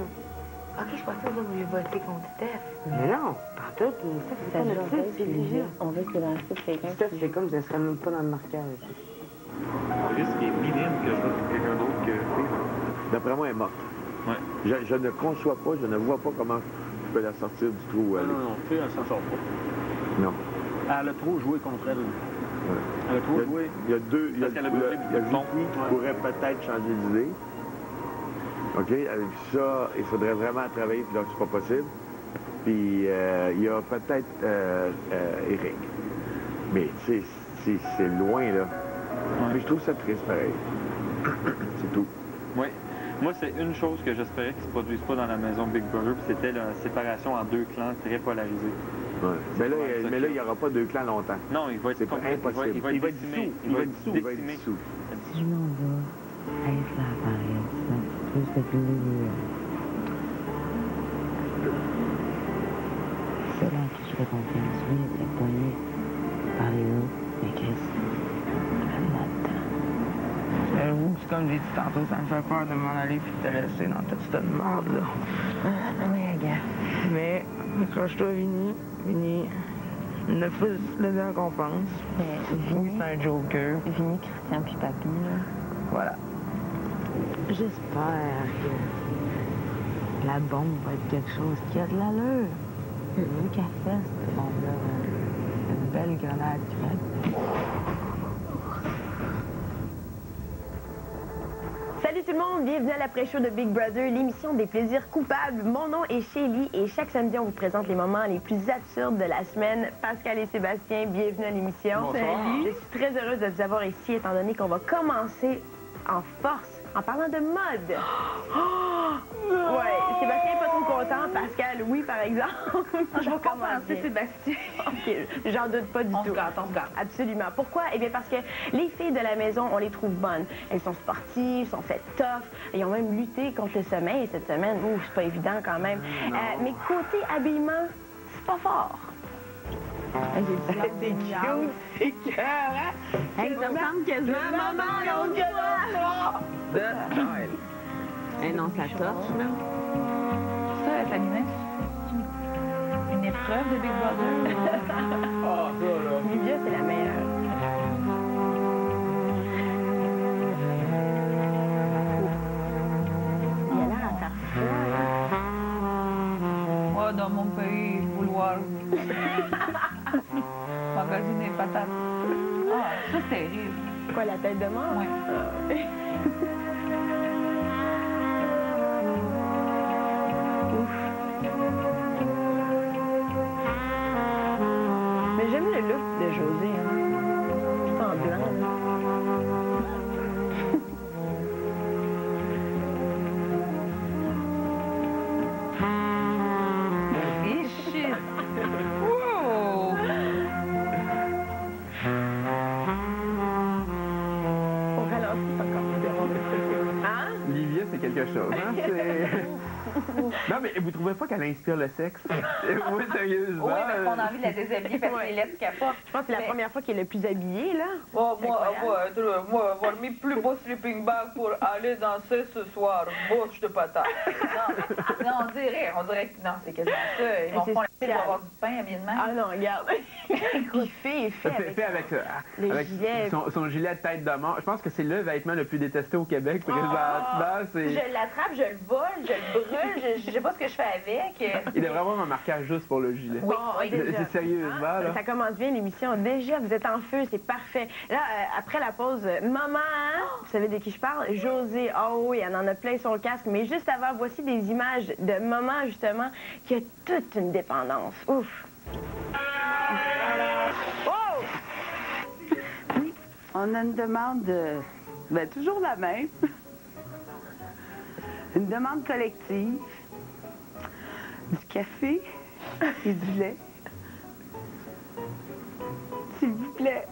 Ok, je pensais que vous vouliez voter contre Steph. Mais non, pas en tout, Steph, c'est pas notre type, c'est Livia. On veut que dans le type, quelqu'un... Steph, c'est comme, ça serait même pas dans le marqueur. Le risque est minime que je vote pour quelqu'un d'autre que Steve. D'après moi, elle est morte. Ouais. Je ne conçois pas, je ne vois pas comment je peux la sortir du trou où elle est. Non, elle s'en sort pas. Non. Elle a trop joué contre elle. Ouais. Elle a trop joué. Il y a deux. Il y a Vicky qui pourrait peut-être changer d'idée. OK? Avec ça, il faudrait vraiment travailler, puis donc c'est pas possible. Puis il y a peut-être Eric. Mais c'est loin, là. Ouais. Mais je trouve ça triste, pareil. C'est tout. Oui. Moi, c'est une chose que j'espérais qu'il ne se produise pas dans la maison Big Brother, puis c'était la séparation en deux clans très polarisés. Ouais. Mais là, il n'y aura pas deux clans longtemps. Non, il va être impossible. Il va être décimé. Il va être dissous. Si je m'en vais, être là à Paris, c'est plus de plaisir. C'est là que je fais confiance. Oui, c'est pogné par les autres, mais Chris, même là-dedans. J'avoue, c'est comme j'ai dit tantôt, ça me fait peur de m'en aller puis de te laisser dans toute cette merde-là. Mais, gars. Mais, accroche-toi, Vinny. Vinny, il ne plus le bien qu'on pense. Oui, c'est un joker. Vinny, Christian puis Papy, là. Voilà. J'espère que la bombe va être quelque chose qui a de l'allure. Vu qu'elle fait, cette bombe-là, une belle grenade qui fait... Salut tout le monde, bienvenue à l'après-show de Big Brother, l'émission des plaisirs coupables. Mon nom est Shelly et chaque samedi, on vous présente les moments les plus absurdes de la semaine. Pascal et Sébastien, bienvenue à l'émission. Salut. Je suis très heureuse de vous avoir ici, étant donné qu'on va commencer en force en parlant de mode. Ouais, Sébastien n'est pas trop content, Pascal, oui, par exemple. Je vais compenser Sébastien. OK, j'en doute pas du tout. On se gâte. Absolument. Pourquoi? Eh bien, parce que les filles de la maison, on les trouve bonnes. Elles sont sportives, sont faites tough. Elles ont même lutté contre le sommeil cette semaine. Ouh, c'est pas évident quand même. Mais côté habillement, c'est pas fort. C'est cute, c'est cœur, hein? Hey, ça me semble quasiment maman, l'autre que Hey, non, ça torche, là. Ça, Tamina, une épreuve de Big Brother. Ah, ça, là. Livia, c'est la meilleure. Il a l'air à faire froid. Moi, dans mon pays, vouloir magasiner des patates. Ah, ça, c'est terrible. Quoi, la tête de mort? Ouais. Hein? Livia, c'est quelque chose, hein? Non, mais vous trouvez pas qu'elle inspire le sexe? Oui, sérieusement. Oui, parce qu'on a envie de la déshabiller parce qu'elle est laide capote. Je pense que c'est la première fois qu'elle est le plus habillée, là. Moi, avoir mis plus beau sleeping bag pour aller danser ce soir. Bouche de patate. Non, on dirait que non, c'est quasiment ça. Ils vont faire la fille pour avoir du pain habillé de même. Ah non, regarde. Il fait avec avec gilet. son gilet de tête de mort. Je pense que c'est le vêtement le plus détesté au Québec présentement. Je l'attrape, je le vole, je le brûle, je sais pas ce que je fais avec. Il devrait avoir un marquage juste pour le gilet. Oui, c'est sérieusement, là. Ça commence bien l'émission. Déjà, vous êtes en feu, c'est parfait. Là, après la pause, maman, vous savez de qui je parle? Josée. Oh oui, elle en a plein sur le casque. Mais juste avant, voici des images de maman, justement, qui a toute une dépendance. Ouf! Oh! Oui, on a une demande, toujours la même. Une demande collective. Du café et du lait. S'il vous plaît.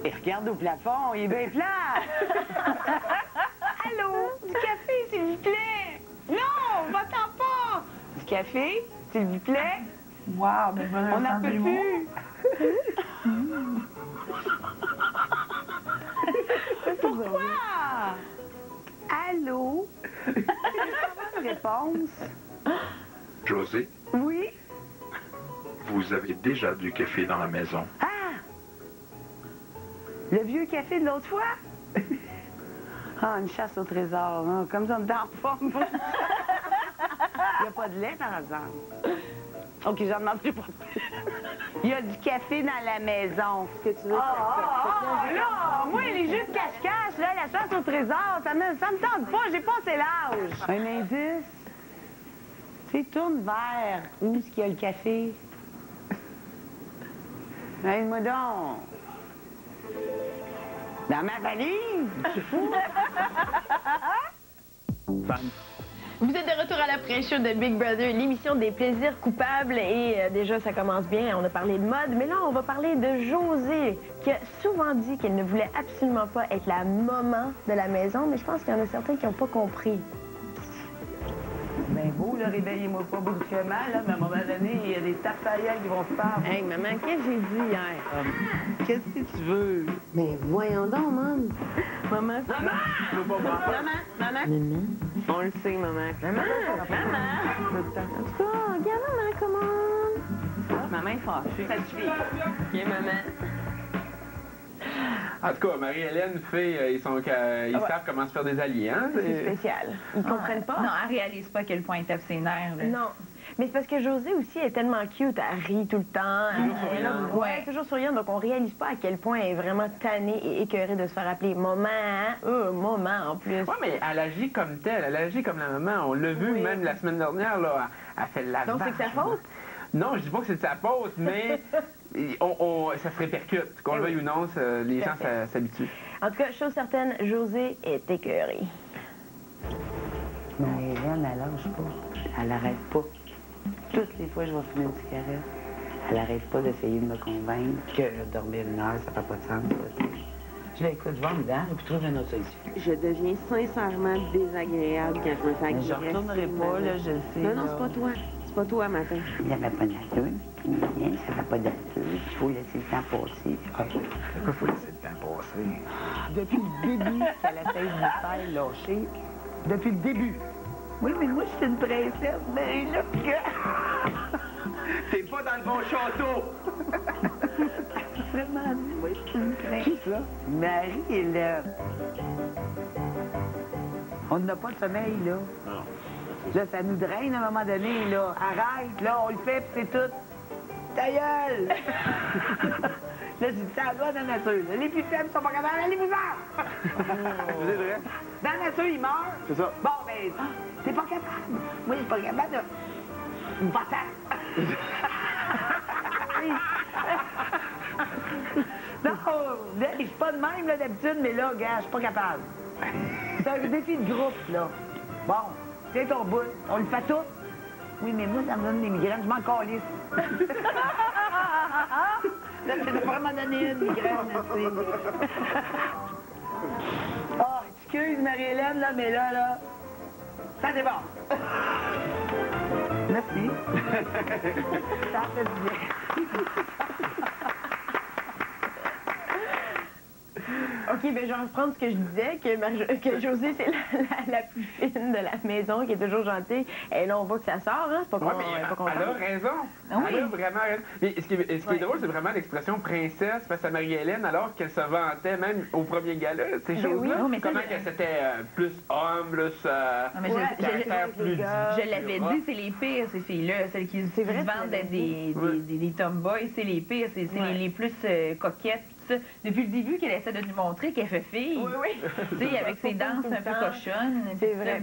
Et regarde au plafond, il est bien plat. Allô? Du café, s'il vous plaît. Non, va-t'en pas. Du café, s'il vous plaît. Wow, mais on n'en peut plus. Pourquoi? Allô? Réponse. Josée? Oui? Vous avez déjà du café dans la maison. Ah! Le vieux café de l'autre fois? Ah, une chasse au trésor, hein? Comme ça, on est en forme. Il n'y a pas de lait, par exemple. OK, j'en demanderai pas plus. Il y a du café dans la maison. Ce que tu veux là, moi, les jeux de cache-cache, là, la chasse au trésor, ça me tente pas, j'ai passé l'âge. Un indice? Tu sais, tourne vers où est-ce qu'il y a le café? Aide-moi donc. Dans ma valise? C'est fou. Vous êtes de retour à l'après-show de Big Brother, l'émission des plaisirs coupables. Et déjà, ça commence bien. On a parlé de mode, mais là, on va parler de Josée, qui a souvent dit qu'elle ne voulait absolument pas être la maman de la maison, mais je pense qu'il y en a certains qui n'ont pas compris. Ben beau, là, réveillez-moi pas brusquement, là, mais à un moment donné, il y a des tapes à gueule qui vont se faire. Hey, maman, qu'est-ce que j'ai dit hier? Qu'est-ce que tu veux? Mais voyons donc, maman. Maman? Maman! On le sait, maman. Maman! En tout cas, regarde, maman, comment? Maman est fâchée. Ça suffit. OK, maman. En tout cas, Marie-Hélène, ils savent comment se faire des alliés, hein? C'est spécial. Ils comprennent pas? Non, elle réalise pas à quel point elle tape ses nerfs. Là. Non. Mais c'est parce que Josée aussi est tellement cute, elle rit tout le temps. Toujours souriante, donc on réalise pas à quel point elle est vraiment tannée et écœurée de se faire appeler maman, maman en plus. Oui, mais elle agit comme telle, elle agit comme la maman. On l'a vu même la semaine dernière, là, elle fait la donc c'est de sa faute? Non, je dis pas que c'est de sa faute, mais ça se répercute. Qu'on le veuille ou non, les gens s'habituent. En tout cas, chose certaine, Josée est écœurée. Marie-Hélène, elle lâche pas. Elle arrête pas. Toutes les fois que je vais fumer une cigarette, elle n'arrête pas d'essayer de me convaincre que dormir une heure, ça fait pas de sens. Je dis, écoute, je vais en dedans et puis trouve une autre solution. Je deviens sincèrement désagréable quand je me fais agresser. Je ne retournerai pas, là, je le sais. Non, c'est pas toi. C'est pas toi, matin. Il n'y avait pas d'allure. Ça fait pas d'allure. Il faut laisser le temps passer. Pourquoi il faut laisser le temps passer? Depuis le début qu'elle essaie de me faire lâcher. Depuis le début. Oui, mais moi, je suis une princesse, mais là, t'es pas dans le bon château! Vraiment, moi, je suis une princesse. Qui ça? Marie est là. On n'a pas de sommeil, là. Non. Là, ça nous draine à un moment donné, là. Arrête, là, on le fait, puis c'est tout. Ta gueule! Là, tu dis, ça doit dans la nature. Les plus faibles sont pas capables d'aller plus fort! Vous êtes vrai? Dans la nature, ils meurent. C'est ça. Bon, ben, t'es pas capable. Moi, je suis pas capable de... Va-t'en! Non, là, je suis pas de même, là, d'habitude, mais là, gars, je suis pas capable. C'est un défi de groupe, là. Bon, tiens ton bout, on le fait tout. Oui, mais moi, ça me donne des migraines, je m'en calisse. Ça va vraiment donner une migraine, merci. Oh, excuse Marie-Hélène, là, mais là, ça déborde. Merci. Ça fait du bien. OK, bien, je vais reprendre ce que je disais, que Josée, c'est la plus fine de la maison, qui est toujours gentille. Et là, on voit que ça sort, hein? C'est pas qu'on elle a raison. Elle a vraiment raison. Mais ce qui est drôle, c'est vraiment l'expression princesse face à Marie-Hélène, alors qu'elle se vantait même au premier gala, ces choses-là. Oui, comment qu'elle c'était plus homme, plus caractère plus... Je l'avais dit, c'est les pires, ces filles-là. Celles qui se vendent d'être des tomboys, c'est les pires. C'est les plus coquettes. Depuis le début qu'elle essaie de nous montrer qu'elle fait fille. Oui. Tu sais, avec ses danses un peu cochonnes. C'est vrai.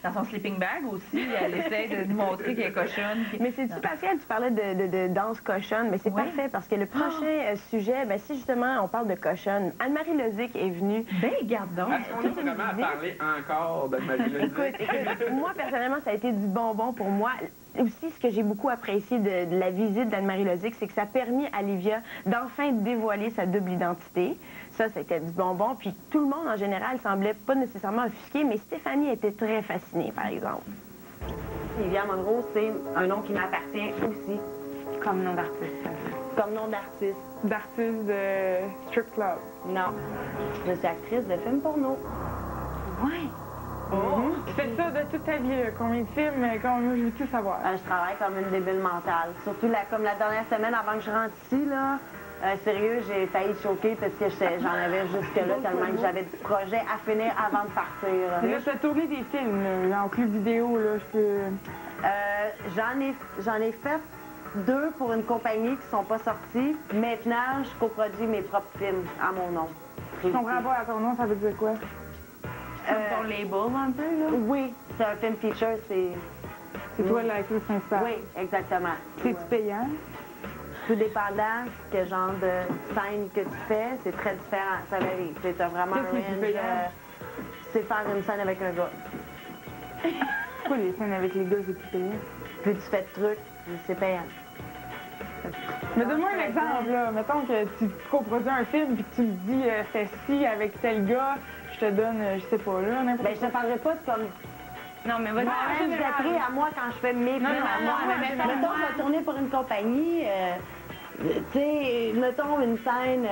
Dans son sleeping bag aussi, elle essaie de nous montrer qu'elle est cochonne. Mais c'est-tu, Pascal, tu parlais de danse cochonne, mais c'est parfait parce que le prochain sujet, ben, si justement on parle de cochonne, Anne-Marie Lozic est venue. Ben, garde donc. Est-ce qu'on a vraiment parlé encore d'Anne-Marie Lozic? Écoute, moi, personnellement, ça a été du bonbon pour moi. Aussi, ce que j'ai beaucoup apprécié de la visite d'Anne-Marie Lozic, c'est que ça a permis à Livia d'enfin dévoiler sa double identité. Ça a été du bonbon. Puis tout le monde, en général, semblait pas nécessairement offusqué, mais Stéphanie était très fascinée, par exemple. Livia Monroe, c'est un nom qui m'appartient aussi. Comme nom d'artiste. Comme nom d'artiste. D'artiste de strip club. Non. Je suis actrice de films porno. Ouais. Tu fais ça de toute ta vie, là. Combien de films, je veux tout savoir. Je travaille comme une débile mentale. Surtout comme la dernière semaine avant que je rentre ici, là. Sérieux, j'ai failli choquer parce que j'en avais jusque-là tellement que j'avais du projet à finir avant de partir. Là, tu as tourné des films, là, en club vidéo, là, je peux... J'en ai fait 2 pour une compagnie qui sont pas sorties. Maintenant, je coproduis mes propres films à mon nom. Je comprends pas, à ton nom, ça veut dire quoi? Ton label, un peu, là? Oui, c'est un film feature, c'est... C'est toi l'actrice principale? Oui, exactement. C'est-tu payant? Tout dépendant quel genre de scène que tu fais, c'est très différent. Ça varie. C'est vraiment un range. C'est faire une scène avec un gars. Pourquoi les scènes avec les gars, c'est plus payant? Plus tu fais de trucs, c'est payant. Mais donne-moi un exemple, là. Mettons que tu coproduis un film puis que tu me dis fais ci avec tel gars, je te donne, je sais pas, là, n'importe quoi. Je te parlerai pas de comme... Non, mais vas-y. Je vous appris à moi quand je fais mes films à moi. Mettons, je vais tourner pour une compagnie, tu sais, mettons une scène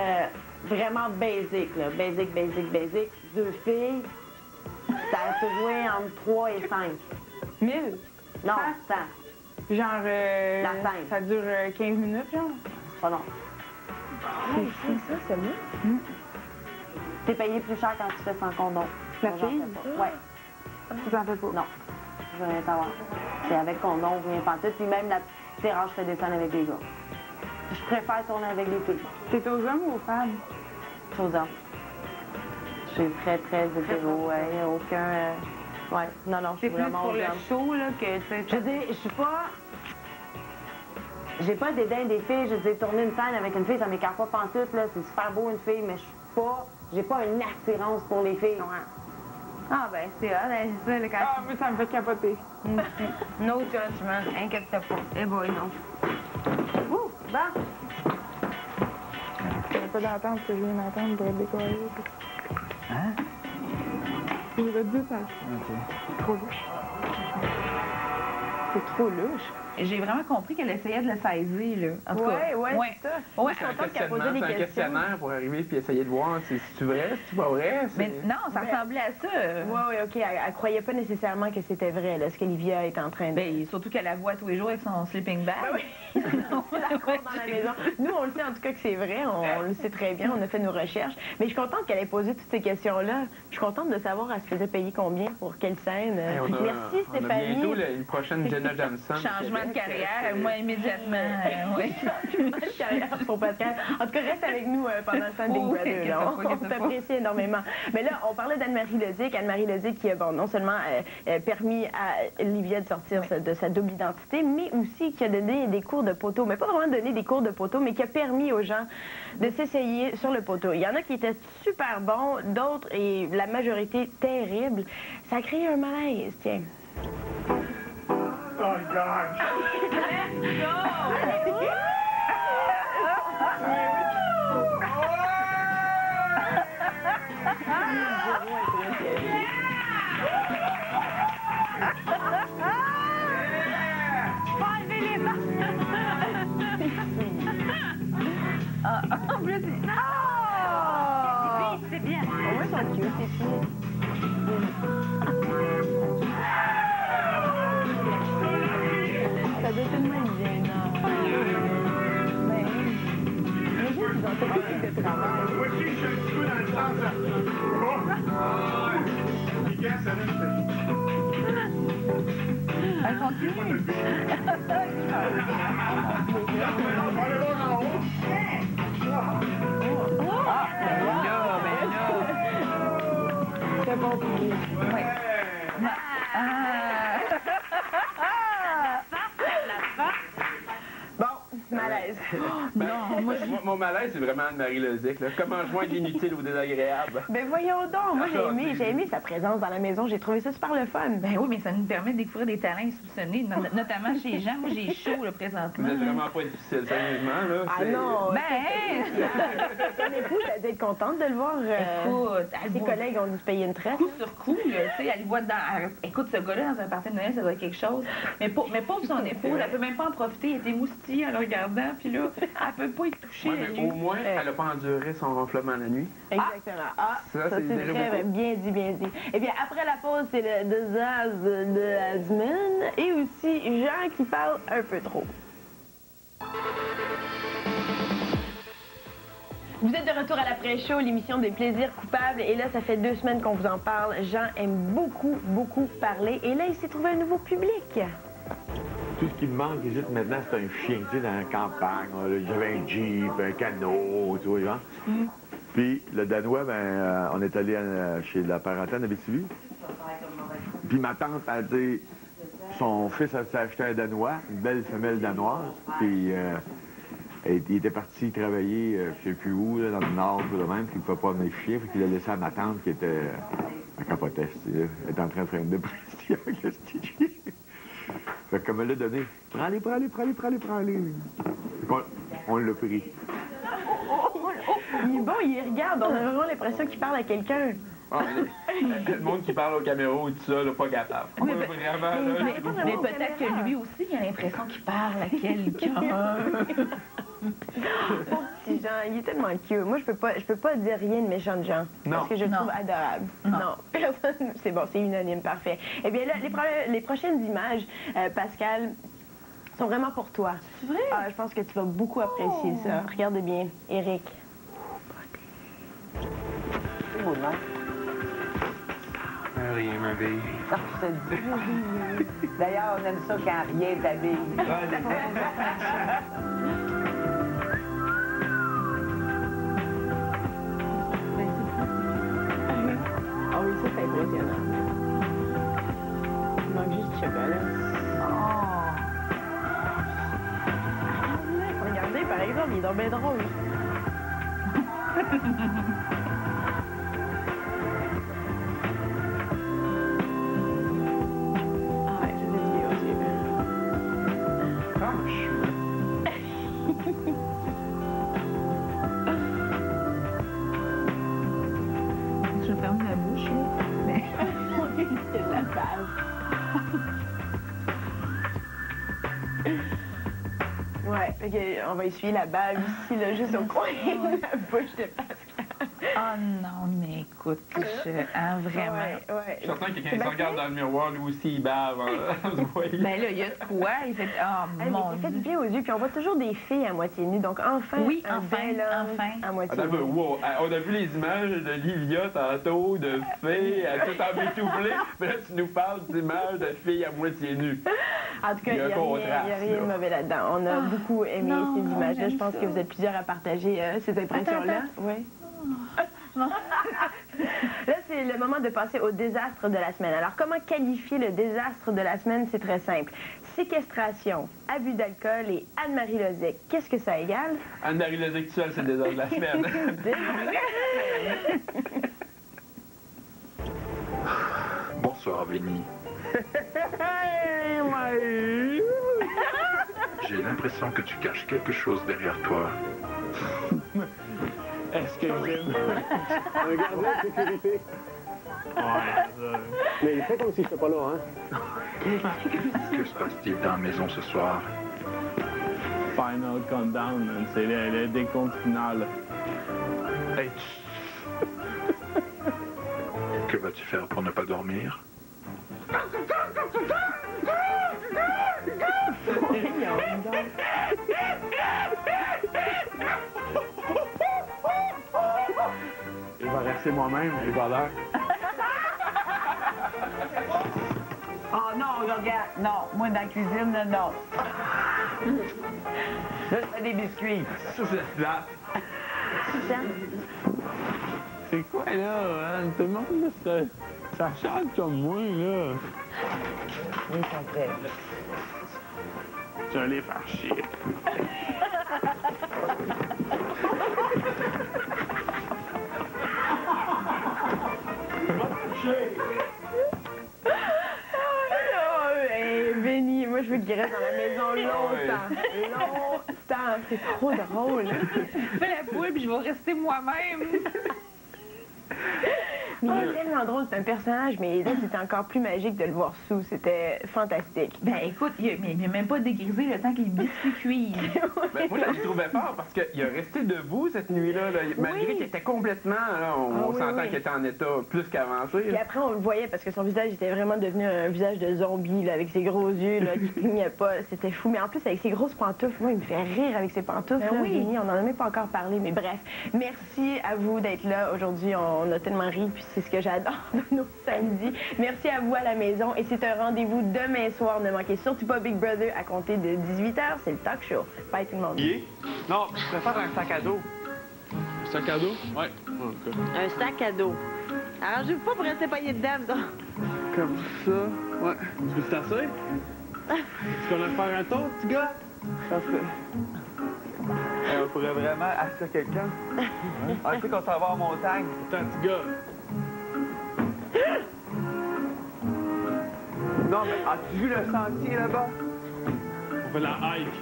vraiment basic, là. Basic. 2 filles, ça peut jouer entre 3 et 5. 1000? Non, 100. Genre, la scène. Ça dure 15 minutes, genre? C'est pas long. C'est ça, c'est mieux. T'es payé plus cher quand tu fais sans condom. La fille? Ouais. Tu t'en fais pas? Non. Je veux rien savoir. C'est avec condom, rien pantoute. Puis même la petite terrasse, je fais des scènes avec les gars. Je préfère tourner avec les filles. T'es aux hommes ou aux femmes? Aux hommes. Je suis très hétéro. Il n'y a aucun... Ouais, non, je suis vraiment pour aux le hommes. show, là, que tu sais... Je veux dire, je suis pas... J'ai pas dédain des filles. Je veux dire, tourner une scène avec une fille, ça m'écarte pas pantoute, là. C'est super beau, une fille, mais je suis pas... J'ai pas une attirance pour les filles. Ah, ben, c'est ça, le cas. Ah, mais ça me fait capoter. No judgment, inquiète-toi pas. Eh boy, non. Ouh, bon. Je n'avais pas d'entendre ce que je viens d'entendre pour être décoré. Hein? Je vais te dire ça. OK. Trop louche. C'est trop louche. J'ai vraiment compris qu'elle essayait de le saisir, là. En tout cas, c'est ça. Ouais. C'est un questionnaire pour arriver puis essayer de voir si c'est vrai, si c'est pas vrai. Mais non, ça ressemblait à ça. Oui, OK. Elle croyait pas nécessairement que c'était vrai, là, ce qu'Olivia est en train de... Ben, surtout qu'elle la voit tous les jours avec son sleeping bag. Ben oui. On la compte dans la maison. Nous, on le sait en tout cas que c'est vrai. On le sait très bien. On a fait nos recherches. Mais je suis contente qu'elle ait posé toutes ces questions-là. Je suis contente de savoir elle se faisait payer combien pour quelle scène. Merci, Stéphanie. On a bientôt une prochaine Jenna Jameson. Changement de carrière, moi immédiatement. Oui. Changement de carrière pour Pascal. En tout cas, reste avec nous pendant le temps de Big Brother. Là. On t'apprécie énormément. Mais là, on parlait d'Anne-Marie Lozic. Anne-Marie Lozic qui a non seulement permis à Livia de sortir de sa double identité, mais aussi qui a donné des cours de poteau. Mais pas vraiment donné des cours de poteau, mais qui a permis aux gens de s'essayer sur le poteau. Il y en a qui étaient super bons, d'autres, et la majorité, terribles. Ça a créé un malaise, tiens. Oh, gosh! Let's go! tellement cute, ces filles. Ça doit tellement être gênant. Ben oui. Imagine qu'ils ont fait beaucoup de travail. Voici, je suis un petit peu dans le sens. Elles sont cute. C'est bon pour lui. Oui. Bon, malaise. Non, mon malaise, c'est vraiment Anne-Marie Lozic. Comment joindre l'inutile au désagréable? Ben voyons donc, moi j'ai aimé sa présence dans la maison, j'ai trouvé ça super le fun. Ben oui, mais ça nous permet de découvrir des talents insoupçonnés, notamment chez Jean. Moi, j'ai chaud, là, présentement. Vous n'êtes vraiment pas difficile, sérieusement, là. Ah non! Ben! Ton époux, elle doit être contente de le voir. Écoute, ses collègues ont dû se payer une traite. Coup sur coup, là, tu sais, elle voit écoute, ce gars-là, dans un party de Noël, ça doit être quelque chose. Mais pauvre son épouse, elle peut même pas en profiter, elle était moustillée en le regardant, puis là, elle peut pas y toucher. Ouais, mais au moins, elle n'a pas enduré son ronflement la nuit. Exactement. Ça c'est très bien dit, bien dit. Eh bien, après la pause, c'est le désastre de la semaine et aussi Jean qui parle un peu trop. Vous êtes de retour à l'après-show, l'émission des plaisirs coupables. Et là, ça fait 2 semaines qu'on vous en parle. Jean aime beaucoup, beaucoup parler. Et là, il s'est trouvé un nouveau public. Tout ce qui me manque ici maintenant, c'est un chien, tu sais, dans la campagne. J'avais un Jeep, un canot, tu vois, genre. Puis le Danois, ben, on est allé chez la parentaine à Abitibi. Puis ma tante a dit, son fils s'est acheté un Danois, une belle femelle danoise. Puis il était parti travailler, je sais plus où, là, dans le nord, tout de même, puis il ne pouvait pas venir chier, fait qu'il a laissé à ma tante qui était à Capotesse, elle était en train de faire une dépression avec le petit chien. Fait que comme elle l'a donné, prends-les. On l'a pris. Il est bon, il regarde, on a vraiment l'impression qu'il parle à quelqu'un. Ah, le monde qui parle aux caméras et tout ça, là, pas capable. Oui, Moi, vraiment, là, mais peut-être que lui aussi, il a l'impression qu'il parle à quelqu'un. Pauvre petit Jean, il est tellement cute. Moi, je peux pas dire rien de méchant de Jean. Non. Parce que je le trouve adorable. Non. Personne, c'est bon, c'est unanime, parfait. Eh bien là, les prochaines images, Pascal, sont vraiment pour toi. C'est vrai? Ah, je pense que tu vas beaucoup apprécier ça. Regarde bien, Eric. C'est beau, non? Rien, ma bille. Ah, je te dis. D'ailleurs, on aime ça quand rien t'habille. Ah oui, ça, c'est impressionnant. Il manque juste du chocolat. Regardez, par exemple, il est donc bien drôle. Ah ouais, c'est des vidéos, j'ai vu. Je vais fermer la bouche, là. Mais... c'est de la base. Ouais, fait que on va essuyer la balle ici, là, juste au coin de la bouche de Pascal. Oh non, mais écoute, vraiment. Je suis certain que quand il se regarde dans le miroir, lui aussi, il bave. Ben là, il y a de quoi? Il fait... Oh, mon Il fait du bien aux yeux, puis on voit toujours des filles à moitié nues, donc enfin, oui, un bel homme à moitié nu. Wow. On a vu les images de Livia tantôt, de filles, tout en métoufflé, mais là, tu nous parles d'images de filles à moitié nues. En tout cas, il n'y a rien de mauvais là-dedans. On a beaucoup aimé ces images-là. Je pense que vous êtes plusieurs à partager ces impressions-là. Oui. Là, c'est le moment de passer au désastre de la semaine. Alors, comment qualifier le désastre de la semaine? C'est très simple. Séquestration, abus d'alcool et Anne-Marie Lozic. Qu'est-ce que ça égale? Anne-Marie Lozic seule, c'est le désastre de la semaine. Bonsoir, Vinny. J'ai l'impression que tu caches quelque chose derrière toi. Est-ce que j'aime un gardien de sécurité? Ouais, mais il fait comme si je n'étais pas là, hein? Que se passe-t-il dans la maison ce soir? Final countdown, c'est le décompte final. Hey, vas-tu faire pour ne pas dormir? Je vais rester moi-même, j'ai pas l'air. Oh non, regarde, non. Moi, dans la cuisine, là, non. Là, je fais des biscuits. Ça, c'est plate. C'est quoi, là? Hein? Tout le monde, là, ça chante comme moi, là. Ils sont prêts. Tu vas les faire chier. Hey, Benny, moi je veux qu'il reste dans la maison longtemps. Longtemps. C'est trop drôle. Fais la poule, puis je vais rester moi-même. Mais il est tellement drôle, c'est un personnage, mais là, c'était encore plus magique de le voir sous. C'était fantastique. Ben écoute, il n'a même pas dégrisé le temps que les biscuits cuisent. Ben, moi, je trouvais fort parce qu'il a resté debout cette nuit-là, là, malgré qu'il était complètement, là, on s'entend qu'il était en état plus qu'avancé. Puis après, on le voyait parce que son visage était vraiment devenu un visage de zombie, là, avec ses gros yeux là, qui clignaient pas. C'était fou. Mais en plus, avec ses grosses pantoufles, moi, il me fait rire avec ses pantoufles. Ben là, oui. Vinny, on n'en a même pas encore parlé, mais bref. Merci à vous d'être là aujourd'hui. On a tellement ri, puis c'est ce que j'adore de nos samedis. Merci à vous à la maison. Et c'est un rendez-vous demain soir. Ne manquez surtout pas Big Brother à compter de 18h. C'est le talk show. Bye tout le monde. Non, je préfère un sac à dos. Un sac à dos? Ouais. Okay. Un sac à dos. Arrangez-vous pas pour rester pogné dedans, ça. Comme ça? Ouais. Tu veux t'asseoir? Est-ce qu'on va faire un tour, petit gars? Parce que... on pourrait vraiment assurer quelqu'un. Ah, tu sais qu'on s'en va en montagne. Attends, petit gars. Non, mais as-tu vu le sentier là-bas? On fait la hike.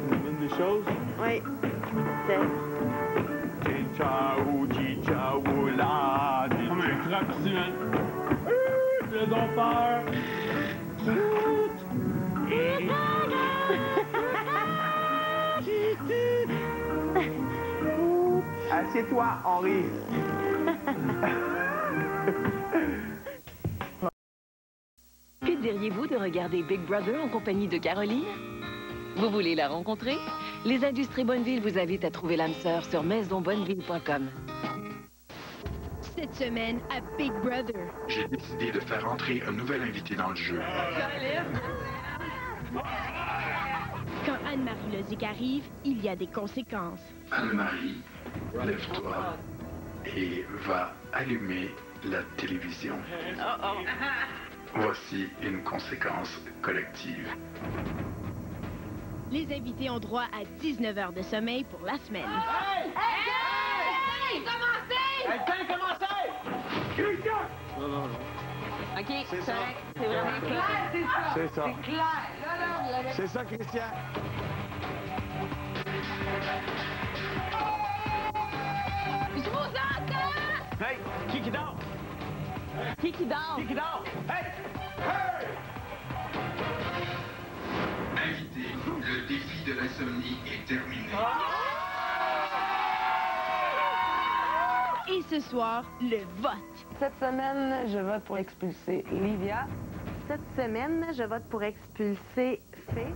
On donne des choses? Oui. C'est... Ciao, ciao, la. Comme un crabe ici, man. Fais donc peur. Assieds-toi, Henri. Que diriez-vous de regarder Big Brother en compagnie de Caroline? Vous voulez la rencontrer? Les Industries Bonneville vous invitent à trouver l'âme sœur sur maisonbonneville.com. Cette semaine à Big Brother. J'ai décidé de faire entrer un nouvel invité dans le jeu. Quand Anne-Marie Lozic arrive, il y a des conséquences. Anne-Marie, lève-toi et va allumer la télévision. Voici une conséquence collective. Les invités ont droit à 19 heures de sommeil pour la semaine. Hey! Hey! Commencez! Hey, quand commencez? Non. OK, c'est ça. C'est vraiment clair. C'est ça. C'est clair. Là, vous l'avez... C'est ça, Christian. Je vous entends! Hey, qui dort? Qui dort? Qui dort? Hey! Hey! Invité, le défi de l'insomnie est terminé. Et ce soir, le vote. Cette semaine, je vote pour expulser Livia. Cette semaine, je vote pour expulser Fé.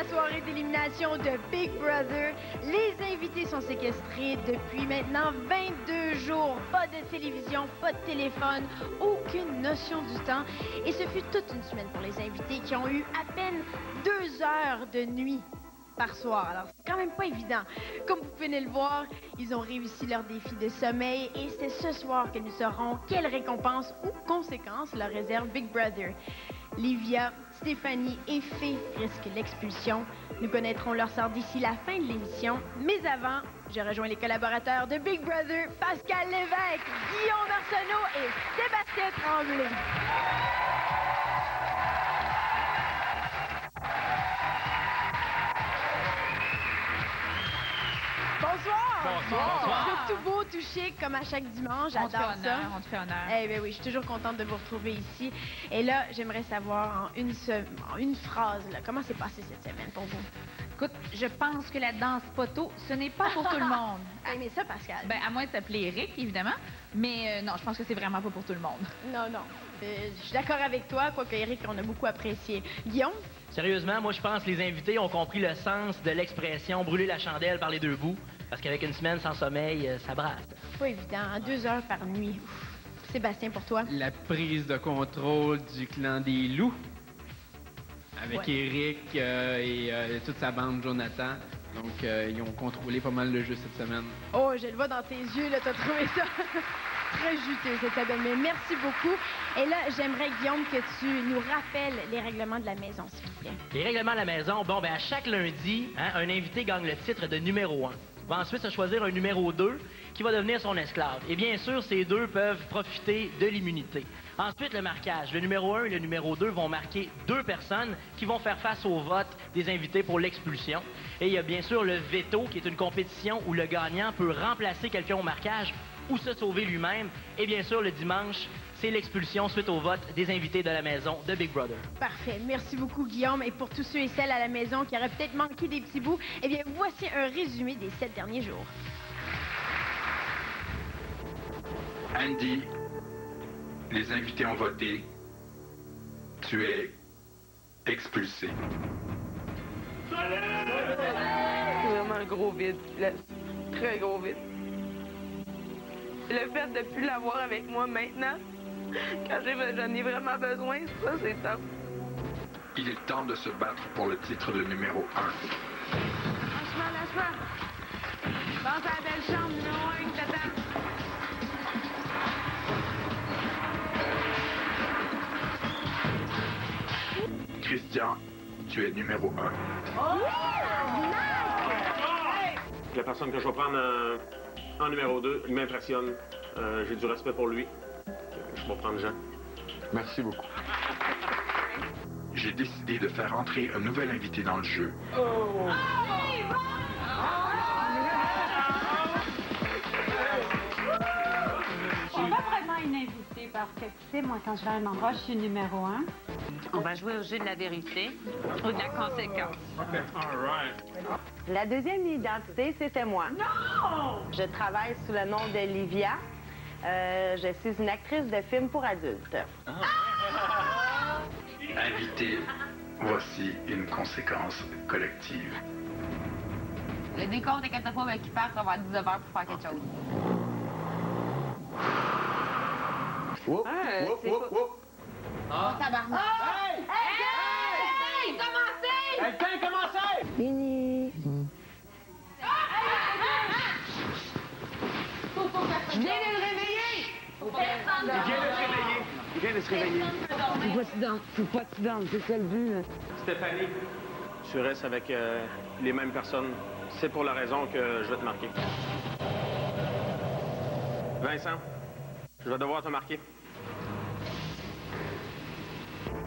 Soirée d'élimination de Big Brother. Les invités sont séquestrés depuis maintenant 22 jours. Pas de télévision, pas de téléphone, aucune notion du temps. Et ce fut toute une semaine pour les invités qui ont eu à peine 2 heures de nuit par soir. Alors, c'est quand même pas évident. Comme vous pouvez le voir, ils ont réussi leur défi de sommeil et c'est ce soir que nous saurons quelles récompenses ou conséquences leur réserve Big Brother. Livia, Stéphanie et Fée risquent l'expulsion. Nous connaîtrons leur sort d'ici la fin de l'émission. Mais avant, je rejoins les collaborateurs de Big Brother, Pascal Lévesque, Guillaume Arsenault et Sébastien Tremblay. Bonsoir! Bonsoir! Tout beau, tout chic, comme à chaque dimanche. On te J'adore fait ça. honneur, on te fait honneur. Eh bien oui, je suis toujours contente de vous retrouver ici. Et là, j'aimerais savoir en une phrase, là, comment s'est passé cette semaine pour vous? Écoute, je pense que la danse poteau, ce n'est pas pour tout le monde. T'as aimé ça, Pascal? Ben, à moins de t'appeler Eric, évidemment. Mais non, je pense que c'est vraiment pas pour tout le monde. Non, non. Je suis d'accord avec toi, quoique Eric, on a beaucoup apprécié. Guillaume? Sérieusement, moi, je pense que les invités ont compris le sens de l'expression « brûler la chandelle par les deux bouts ». Parce qu'avec une semaine sans sommeil, ça brasse. Pas évident, hein, 2 heures par nuit. Ouf. Sébastien, pour toi? La prise de contrôle du clan des loups. Avec Ouais. Eric et toute sa bande Jonathan. Donc, ils ont contrôlé pas mal le jeu cette semaine. Oh, je le vois dans tes yeux, là, t'as trouvé ça très juteux cette semaine. Mais merci beaucoup. Et là, j'aimerais, Guillaume, que tu nous rappelles les règlements de la maison, s'il vous plaît. Les règlements de la maison, bon, ben à chaque lundi, hein, un invité gagne le titre de numéro 1. Il va ensuite se choisir un numéro 2 qui va devenir son esclave. Et bien sûr, ces deux peuvent profiter de l'immunité. Ensuite, le marquage. Le numéro 1 et le numéro 2 vont marquer 2 personnes qui vont faire face au vote des invités pour l'expulsion. Et il y a bien sûr le veto, qui est une compétition où le gagnant peut remplacer quelqu'un au marquage ou se sauver lui-même. Et bien sûr, le dimanche, c'est l'expulsion suite au vote des invités de la maison de Big Brother. Parfait. Merci beaucoup, Guillaume. Et pour tous ceux et celles à la maison qui auraient peut-être manqué des petits bouts, eh bien, voici un résumé des 7 derniers jours. Andy, les invités ont voté. Tu es expulsé. C'est vraiment un gros vide. Très gros vide. Le fait de ne plus l'avoir avec moi maintenant, quand j'en ai vraiment besoin, ça, c'est top. Il est temps de se battre pour le titre de numéro 1. Lâche-moi. Pense à la belle chambre numéro 1 qui t'attend. Christian, tu es numéro 1. La personne que je vais prendre en numéro 2, il m'impressionne. J'ai du respect pour lui. Je vais prendre Jean. Merci beaucoup. J'ai décidé de faire entrer un nouvel invité dans le jeu. Je suis pas vraiment une invitée parce que, tu sais, moi, quand je vais à un endroit, je suis numéro 1. On va jouer au jeu de la vérité ou de la conséquence. OK, all right. La deuxième identité, c'était moi. Non! Je travaille sous le nom de Livia. Je suis une actrice de films pour adultes. Invité, voici une conséquence collective. Le décompte est catastrophe qui part, ça va être 19 heures pour faire quelque chose. Whoop, whoop, whoop, whoop. Oh, tabarnak! Hey! Hey! Commencez! Quelqu'un commencez! Fini. Je viens de le réveiller! Il vient de se réveiller. Faut pas que tu danses, c'est ça le but. Stéphanie, tu restes avec les mêmes personnes. C'est pour la raison que je vais te marquer. Vincent, je vais devoir te marquer.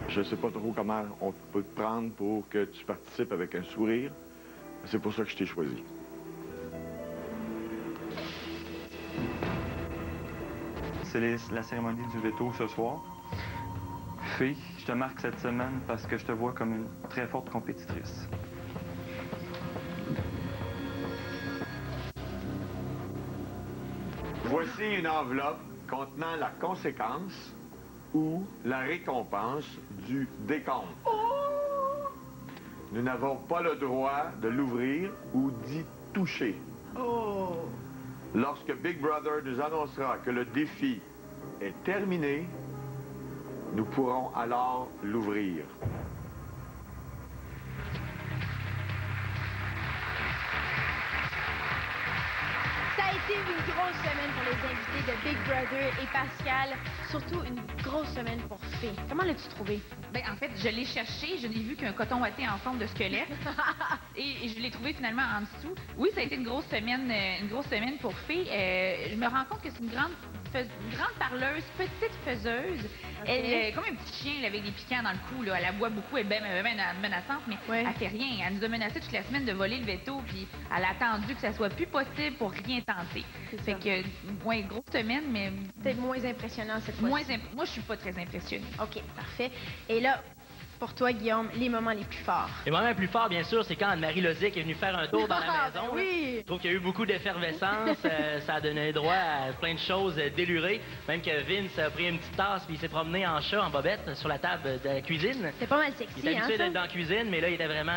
Je sais pas trop comment on peut te prendre pour que tu participes avec un sourire. C'est pour ça que je t'ai choisi. C'est la cérémonie du veto ce soir. Fée, je te marque cette semaine parce que je te vois comme une très forte compétitrice. Voici une enveloppe contenant la conséquence ou la récompense du décompte. Nous n'avons pas le droit de l'ouvrir ou d'y toucher. Lorsque Big Brother nous annoncera que le défi est terminé, nous pourrons alors l'ouvrir. Ça a été été une grosse semaine pour les invités de Big Brother et Pascal. Surtout une grosse semaine pour Fée. Comment l'as-tu trouvé? Ben, en fait, je l'ai cherché, je n'ai vu qu'un coton ouaté en forme de squelette. et je l'ai trouvé finalement en dessous. Oui, ça a été une grosse semaine pour Fée. Je me rends compte que c'est une grande parleuse, petite faiseuse. Okay. Elle est comme un petit chien là, avec des piquants dans le cou. Là. Elle aboie beaucoup, elle est bien menaçante, mais elle fait rien. Elle nous a menacé toute la semaine de voler le veto, puis elle a attendu que ça soit plus possible pour rien tenter. Fait que, ouais, grosse semaine, mais... Peut-être moins impressionnant cette fois-ci. Moi, je suis pas très impressionnée. OK, parfait. Et là, pour toi, Guillaume, les moments les plus forts? Les moments les plus forts, bien sûr, c'est quand Anne-Marie Lozic est venue faire un tour dans la maison. Oui! Je trouve qu'il y a eu beaucoup d'effervescence. Ça a donné droit à plein de choses délurées. Même que Vince a pris une petite tasse puis il s'est promené en chat, en bobette, sur la table de la cuisine. C'est pas mal sexy, il était habitué hein, d'être dans la cuisine, mais là,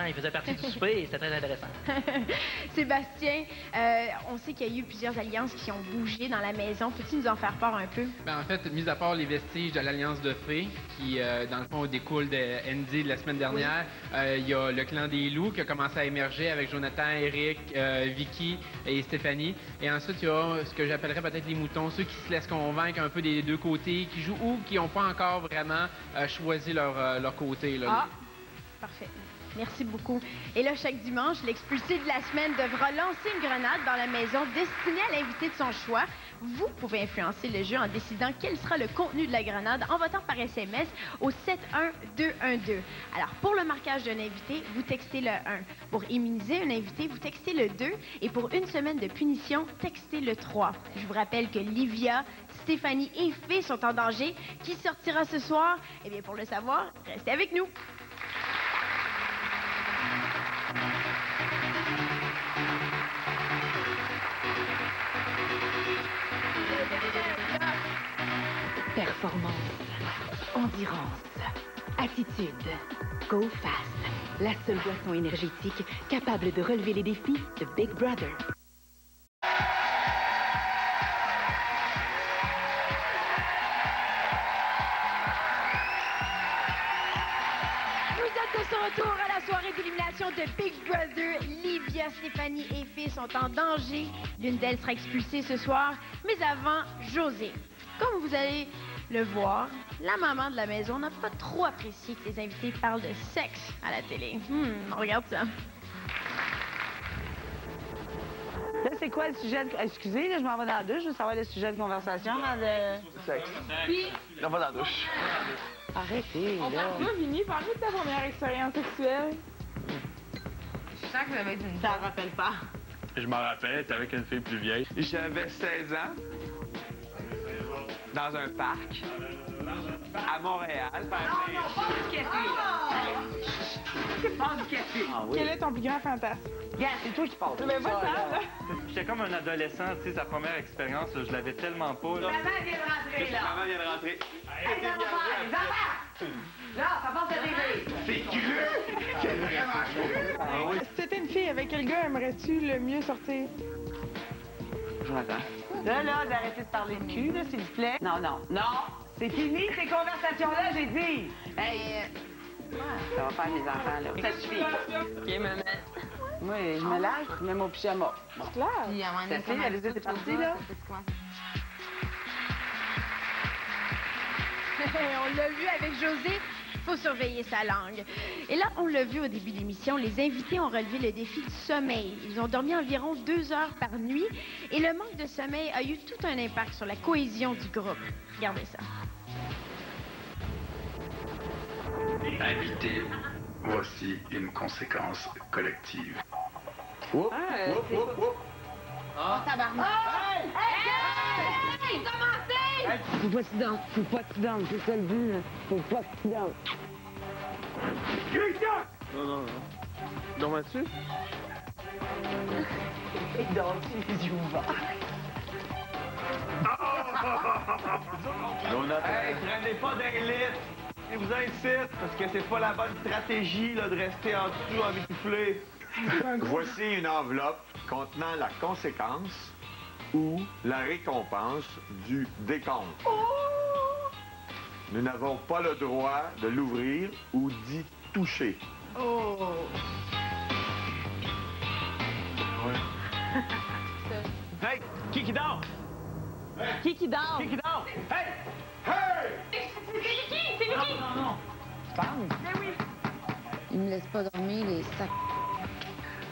il faisait partie du souper et c'était très intéressant. Sébastien, on sait qu'il y a eu plusieurs alliances qui ont bougé dans la maison. Peux-tu nous en faire part un peu? Ben, en fait, mis à part les vestiges de l'Alliance de Fées, qui, dans le fond, découle de Andy de la semaine dernière, il y a le clan des loups qui a commencé à émerger avec Jonathan, Eric, Vicky et Stéphanie. Et ensuite, il y a ce que j'appellerais peut-être les moutons, ceux qui se laissent convaincre un peu des deux côtés, qui jouent ou qui n'ont pas encore vraiment choisi leur côté. Là. Ah, parfait. Merci beaucoup. Et là, chaque dimanche, l'expulsé de la semaine devra lancer une grenade dans la maison destinée à l'invité de son choix. Vous pouvez influencer le jeu en décidant quel sera le contenu de la grenade en votant par SMS au 71212. Alors, pour le marquage d'un invité, vous textez le 1. Pour immuniser un invité, vous textez le 2. Et pour une semaine de punition, textez le 3. Je vous rappelle que Livia, Stéphanie et Fée sont en danger. Qui sortira ce soir? Eh bien, pour le savoir, restez avec nous. Performance, endurance, attitude, Go Fast, la seule boisson énergétique capable de relever les défis de Big Brother. Retour à la soirée d'élimination de Big Brother. Livia, Stéphanie et Fée sont en danger. L'une d'elles sera expulsée ce soir. Mais avant, José. Comme vous allez le voir, la maman de la maison n'a pas trop apprécié que les invités parlent de sexe à la télé. On regarde ça. Là, c'est quoi le sujet de... Excusez, là, je m'en vais dans la douche. Je veux savoir le sujet de conversation. Sexe. Puis... On va dans la douche. Arrêtez, on parle pas, Vinny, parle-nous de ta première expérience sexuelle. Je sens que ça va être une... Ça ne rappelle pas. Je m'en rappelle, t'es avec une fille plus vieille. J'avais 16 ans. Dans un parc. À Montréal. Non, pas du café, là. Pas du café. Ah, oui. Quel est ton plus grand fantasme? Regarde, c'est toi qui parles. Mais pas ça, là. J'étais comme un adolescent, tu sais, sa première expérience, là, je l'avais tellement pas. Là. Maman vient de rentrer, là. Maman vient de rentrer. Hey, ça va faire, les enfants! Là, ça passe à TV. C'est cru! Si t'étais une fille, avec quel gars aimerais-tu le mieux sortir? Jonathan. Là, d'arrêter de parler de cul, là, s'il vous plaît. Non. C'est fini, ces conversations-là, j'ai dit. Hey, ça va faire mes enfants, là. Ça suffit. OK, maman. Oui, je me lâche, je mets mon pyjama. Bon. C'est assez, allez-y, c'est parti, là. On l'a vu avec José, il faut surveiller sa langue. Et là, on l'a vu au début de l'émission, les invités ont relevé le défi du sommeil. Ils ont dormi environ 2 heures par nuit et le manque de sommeil a eu tout un impact sur la cohésion du groupe. Regardez ça. Invité, voici une conséquence collective. Oh, tabarnak! Hey! Commencez! Faut pas te donner, c'est ça le but, là. Faut pas que tu donnes. Non. Dormais-tu? Et donc, les yeux ouverts. Hey, prenez pas d'élite! Et vous incite, parce que c'est pas la bonne stratégie là, de rester en dessous en mitouflé. Voici une enveloppe contenant la conséquence ou la récompense du décompte. Nous n'avons pas le droit de l'ouvrir ou d'y toucher. Hey, qui qui dort? Qui dort? Qui dort? Hey! C'est Vicky! Non. Mais oui. Ils me laissent pas dormir, les sacs.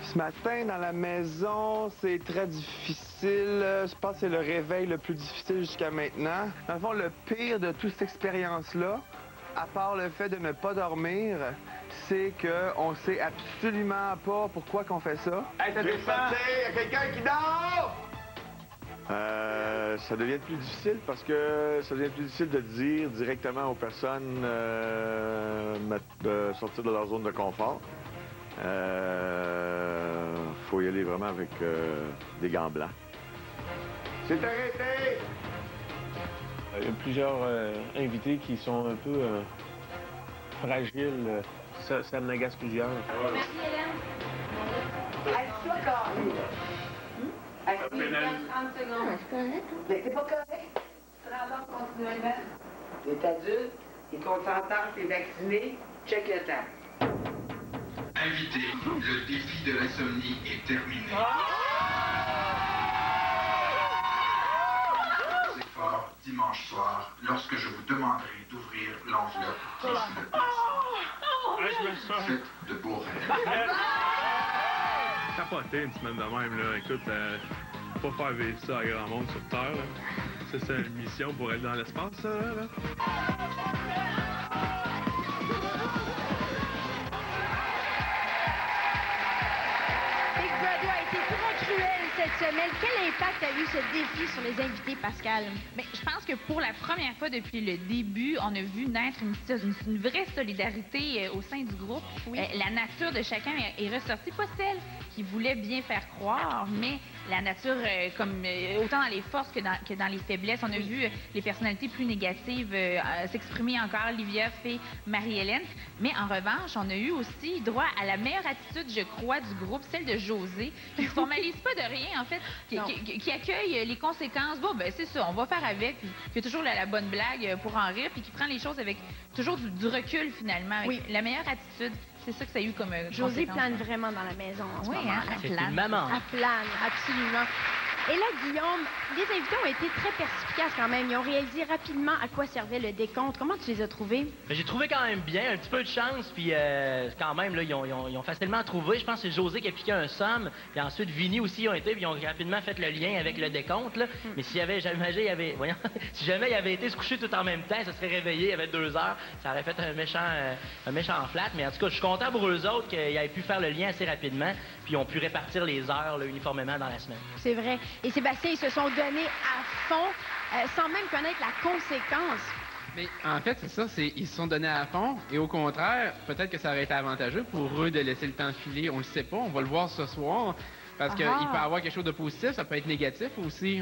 Ce matin, dans la maison, c'est très difficile. Je pense que c'est le réveil le plus difficile jusqu'à maintenant. Dans le fond, le pire de toute cette expérience-là, à part le fait de ne pas dormir, c'est qu'on sait absolument pas pourquoi qu'on fait ça. Hey, ça descend! Il y a quelqu'un qui dort! Ça devient plus difficile parce que ça devient plus difficile de dire directement aux personnes de sortir de leur zone de confort. Faut y aller vraiment avec des gants blancs. C'est arrêté! Il y a plusieurs invités qui sont un peu fragiles. Ça m'agace plusieurs. Merci, Hélène. Assieds-toi carré, là. Assieds-toi 30 secondes. Mais t'es pas correct. Tu te rends compte continuellement. T'es adulte, t'es consentante, t'es vacciné. Check le temps. Invité, le défi de l'insomnie est terminé. C'est fort dimanche soir, lorsque je vous demanderai d'ouvrir l'enveloppe qui s'y le passe. Faites de beaux rêves. Capoter une semaine de même, là. Écoute, faut pas faire vivre ça à grand monde sur Terre, là. Ça, c'est une mission pour aller dans l'espace, ça, là. Big Brother a été très cruel cette semaine. Quel impact a eu ce défi sur les invités, Pascal? Bien, je pense que pour la première fois depuis le début, on a vu naître une vraie solidarité au sein du groupe. Oui. La nature de chacun est ressortie, pas celle qui voulait bien faire croire, mais la nature, autant dans les forces que dans les faiblesses. On a vu les personnalités plus négatives s'exprimer encore, Livia, Fée, Marie-Hélène. Mais en revanche, on a eu aussi droit à la meilleure attitude, je crois, du groupe, celle de José, qui ne formalise pas de rien, en fait, qui accueille les conséquences. Bon, ben c'est ça, on va faire avec, puis qui a toujours la bonne blague pour en rire, puis qui prend les choses avec toujours du recul, finalement. Avec la meilleure attitude. C'est ça que ça a eu comme José conséquence. plane vraiment dans la maison en ce moment. Hein, C'est une maman. Elle plane, absolument. Et là, Guillaume, les invités ont été très perspicaces quand même. Ils ont réalisé rapidement à quoi servait le décompte. Comment tu les as trouvés? J'ai trouvé quand même bien, un petit peu de chance, puis quand même, là, ils ont facilement trouvé. Je pense que c'est José qui a piqué un somme, puis ensuite Vinny aussi ont été, puis ils ont rapidement fait le lien avec le décompte. Là. Mais s'il y avait, j'imagine, si jamais il avait été se coucher tout en même temps, ça serait réveillé, il y avait 2 heures, ça aurait fait un méchant flat. Mais en tout cas, je suis content pour eux autres qu'ils aient pu faire le lien assez rapidement, puis ils ont pu répartir les heures là, uniformément dans la semaine. C'est vrai. Et Sébastien, ils se sont donnés à fond, sans même connaître la conséquence. Mais en fait, c'est ça, ils se sont donnés à fond. Et au contraire, peut-être que ça aurait été avantageux pour eux de laisser le temps filer. On le sait pas, on va le voir ce soir. Parce qu'il peut y avoir quelque chose de positif, ça peut être négatif aussi.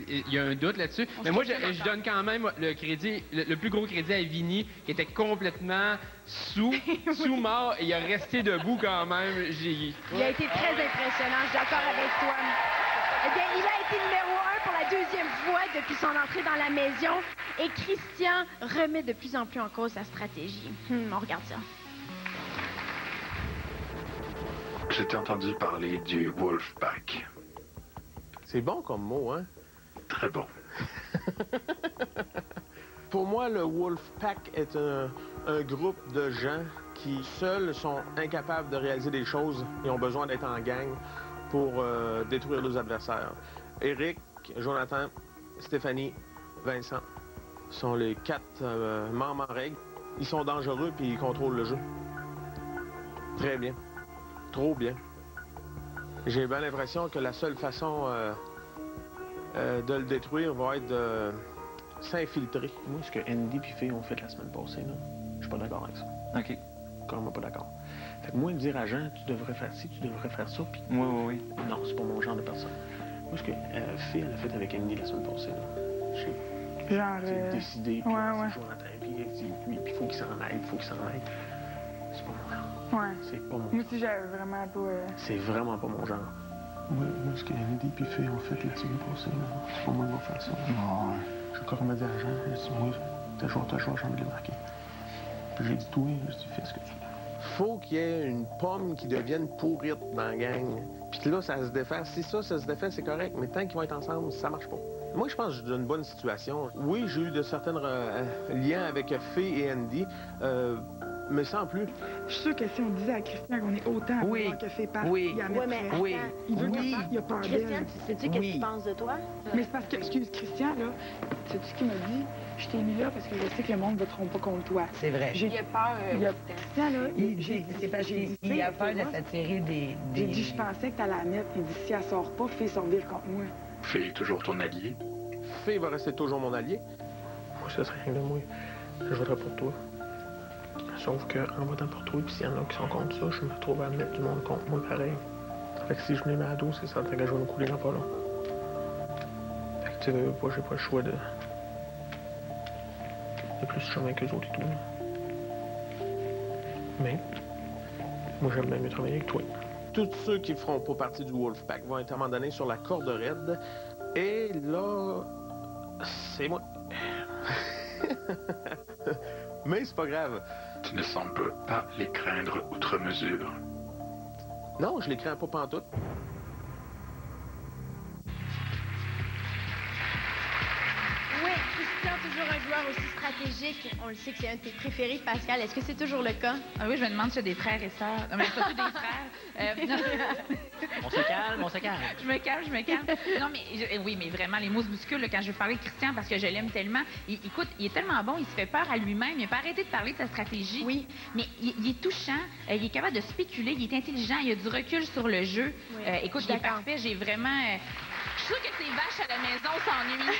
Il y a un doute là-dessus. Mais moi, je donne quand même le crédit, le plus gros crédit à Vinny, qui était complètement sous-mort, et il a resté debout quand même. Il a été très impressionnant, je suis d'accord avec toi. Eh bien, il a été numéro 1 pour la 2e fois depuis son entrée dans la maison. Et Christian remet de plus en plus en cause sa stratégie. On regarde ça. J'ai entendu parler du Wolfpack. C'est bon comme mot, hein? Très bon. Pour moi, le Wolfpack est un groupe de gens qui, seuls, sont incapables de réaliser des choses et ont besoin d'être en gang pour détruire leurs adversaires. Éric, Jonathan, Stéphanie, Vincent sont les 4 membres en règle. Ils sont dangereux puis ils contrôlent le jeu. Très bien. Trop bien. J'ai bien l'impression que la seule façon de le détruire va être de s'infiltrer. Moi, ce que Andy et Fée ont fait la semaine passée, là, je suis pas d'accord avec ça. OK. Carrément pas d'accord. Fait que moi, dire à Jean, tu devrais faire ci, tu devrais faire ça, puis... Oui. Non, c'est pas mon genre de personne. Moi, ce que Fée, elle a fait avec Andy la semaine passée, là, j'ai décidé, puis Jonathan, puis il faut qu'il s'en aille, C'est pas mon genre. Ouais. C'est pas mon genre. Moi aussi, j'avais vraiment pas... C'est vraiment pas mon genre. Moi, ce que Andy et Fée ont fait la semaine passée, là, c'est pas moi qui vais faire ça. Non. J'ai carrément dit à Jean, j'ai dit, moi, t'as joué, j'ai envie de le marquer. Puis j'ai dit, toi, j'ai dit, fais ce que tu veux. Faut qu'il y ait une pomme qui devienne pourrite dans la gang. Puis là, ça se défait. Si ça se défait, c'est correct. Mais tant qu'ils vont être ensemble, ça marche pas. Moi, je pense que je suis dans une bonne situation. Oui, j'ai eu de certains liens avec Fée et Andy, mais sans plus. Je suis sûre que si on disait à Christian qu'on est autant à vouloir que Fée parte, il en mettrait. Il veut qu'elle parte, il a peur d'elle. Christian, sais-tu qu'est-ce qu'il pense de toi? Mais c'est parce que, excuse, Christian, là, sais-tu ce qu'il m'a dit? Je t'ai mis là parce que je sais que le monde ne voteront pas contre toi. C'est vrai. Il a peur. Christian, là, il a peur de s'attirer des... J'ai dit, je pensais que t'allais la mettre. Il dit, si elle sort pas, Fée s'en vire contre moi. Fée est toujours ton allié. Fée va rester toujours mon allié. Moi, ça serait rien de moi. Je voterais pour toi. Sauf qu'en votant pour toi, puis s'il y en a qui sont contre ça, je me retrouve à mettre du monde contre moi pareil. Fait que si je me mets à dos, c'est ça, fait que je vais me couler dans pas long. Fait que tu veux pas, j'ai pas le choix de plus chemin qu'eux autres et tout. Là. Mais, moi j'aime bien mieux travailler avec toi. Tous ceux qui feront pas partie du Wolfpack vont être à un moment donné sur la corde raide. Et là, c'est moi. Mais c'est pas grave. Tu ne sembles pas les craindre outre mesure. Non, je les crains pas pantoute. Oui, Christian, toujours un joueur aussi stratégique. On le sait que c'est un de tes préférés, Pascal. Est-ce que c'est toujours le cas? Ah oui, je me demande si j'ai des frères et sœurs. Non, mais surtout des frères. On se calme, on se calme. Je me calme. Non, mais oui, mais vraiment, les mots se bousculent là, quand je veux parler de Christian parce que je l'aime tellement. Écoute, il est tellement bon, il se fait peur à lui-même. Il n'a pas arrêté de parler de sa stratégie. Oui. Mais il est touchant, il est capable de spéculer, il est intelligent, il a du recul sur le jeu. Oui. Écoute, il est parfait. J'ai vraiment... Je suis sûre que ces vaches à la maison s'ennuient.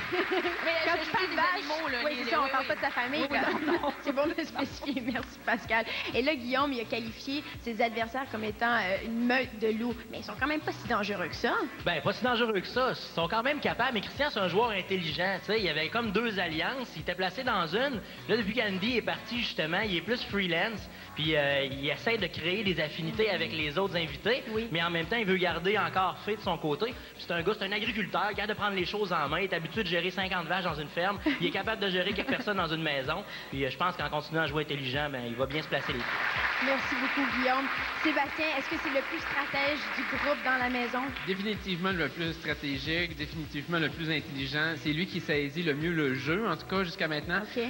Mais Quand je tu parle dis des vaches, animaux, là. oui, c'est ça, on parle pas de ta famille. Oui, non. C'est bon de spécifier. Merci, Pascal. Et là, Guillaume, il a qualifié ses adversaires comme étant une meute de loups. Mais ils sont quand même pas si dangereux que ça. Ben, pas si dangereux que ça. Ils sont quand même capables. Mais Christian, c'est un joueur intelligent. Tu sais, il y avait comme deux alliances. Il était placé dans une. Là, depuis qu'Andy est parti, justement, il est plus freelance. Puis il essaie de créer des affinités avec les autres invités. Oui. Mais en même temps, il veut garder encore Fée de son côté. Puis c'est un gars, c'est un agriculteur, capable de prendre les choses en main. Il est habitué de gérer 50 vaches dans une ferme. Il est capable de gérer quelques personnes dans une maison. Puis je pense qu'en continuant à jouer intelligent, ben, il va bien se placer les pieds. Merci beaucoup, Guillaume. Sébastien, est-ce que c'est le plus stratège du groupe dans la maison? Définitivement le plus stratégique, définitivement le plus intelligent. C'est lui qui saisit le mieux le jeu, en tout cas jusqu'à maintenant. OK.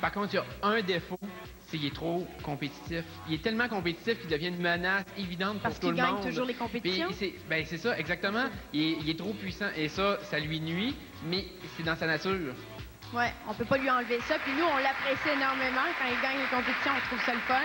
Par contre, il y a un défaut, c'est qu'il est trop compétitif. Il est tellement compétitif qu'il devient une menace évidente pour tout le monde. Parce qu'il gagne toujours les compétitions? C'est ça, exactement. Il est trop puissant et ça lui nuit, mais c'est dans sa nature. Ouais, on peut pas lui enlever ça. Puis nous, on l'apprécie énormément. Quand il gagne les compétitions, on trouve ça le fun.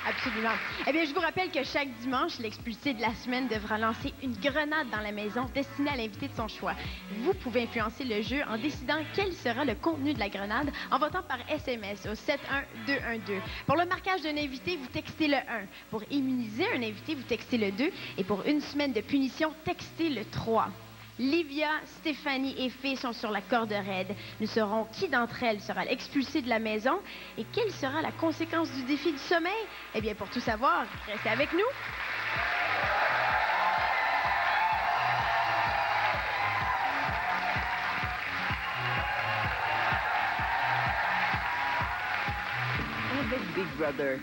Absolument. Eh bien, je vous rappelle que chaque dimanche, l'expulsé de la semaine devra lancer une grenade dans la maison destinée à l'invité de son choix. Vous pouvez influencer le jeu en décidant quel sera le contenu de la grenade en votant par SMS au 71212. Pour le marquage d'un invité, vous textez le 1. Pour immuniser un invité, vous textez le 2. Et pour une semaine de punition, textez le 3. Livia, Stéphanie et Fée sont sur la corde raide. Nous saurons qui d'entre elles sera expulsée de la maison et quelle sera la conséquence du défi du sommeil. Eh bien, pour tout savoir, restez avec nous. Avec Big Brother.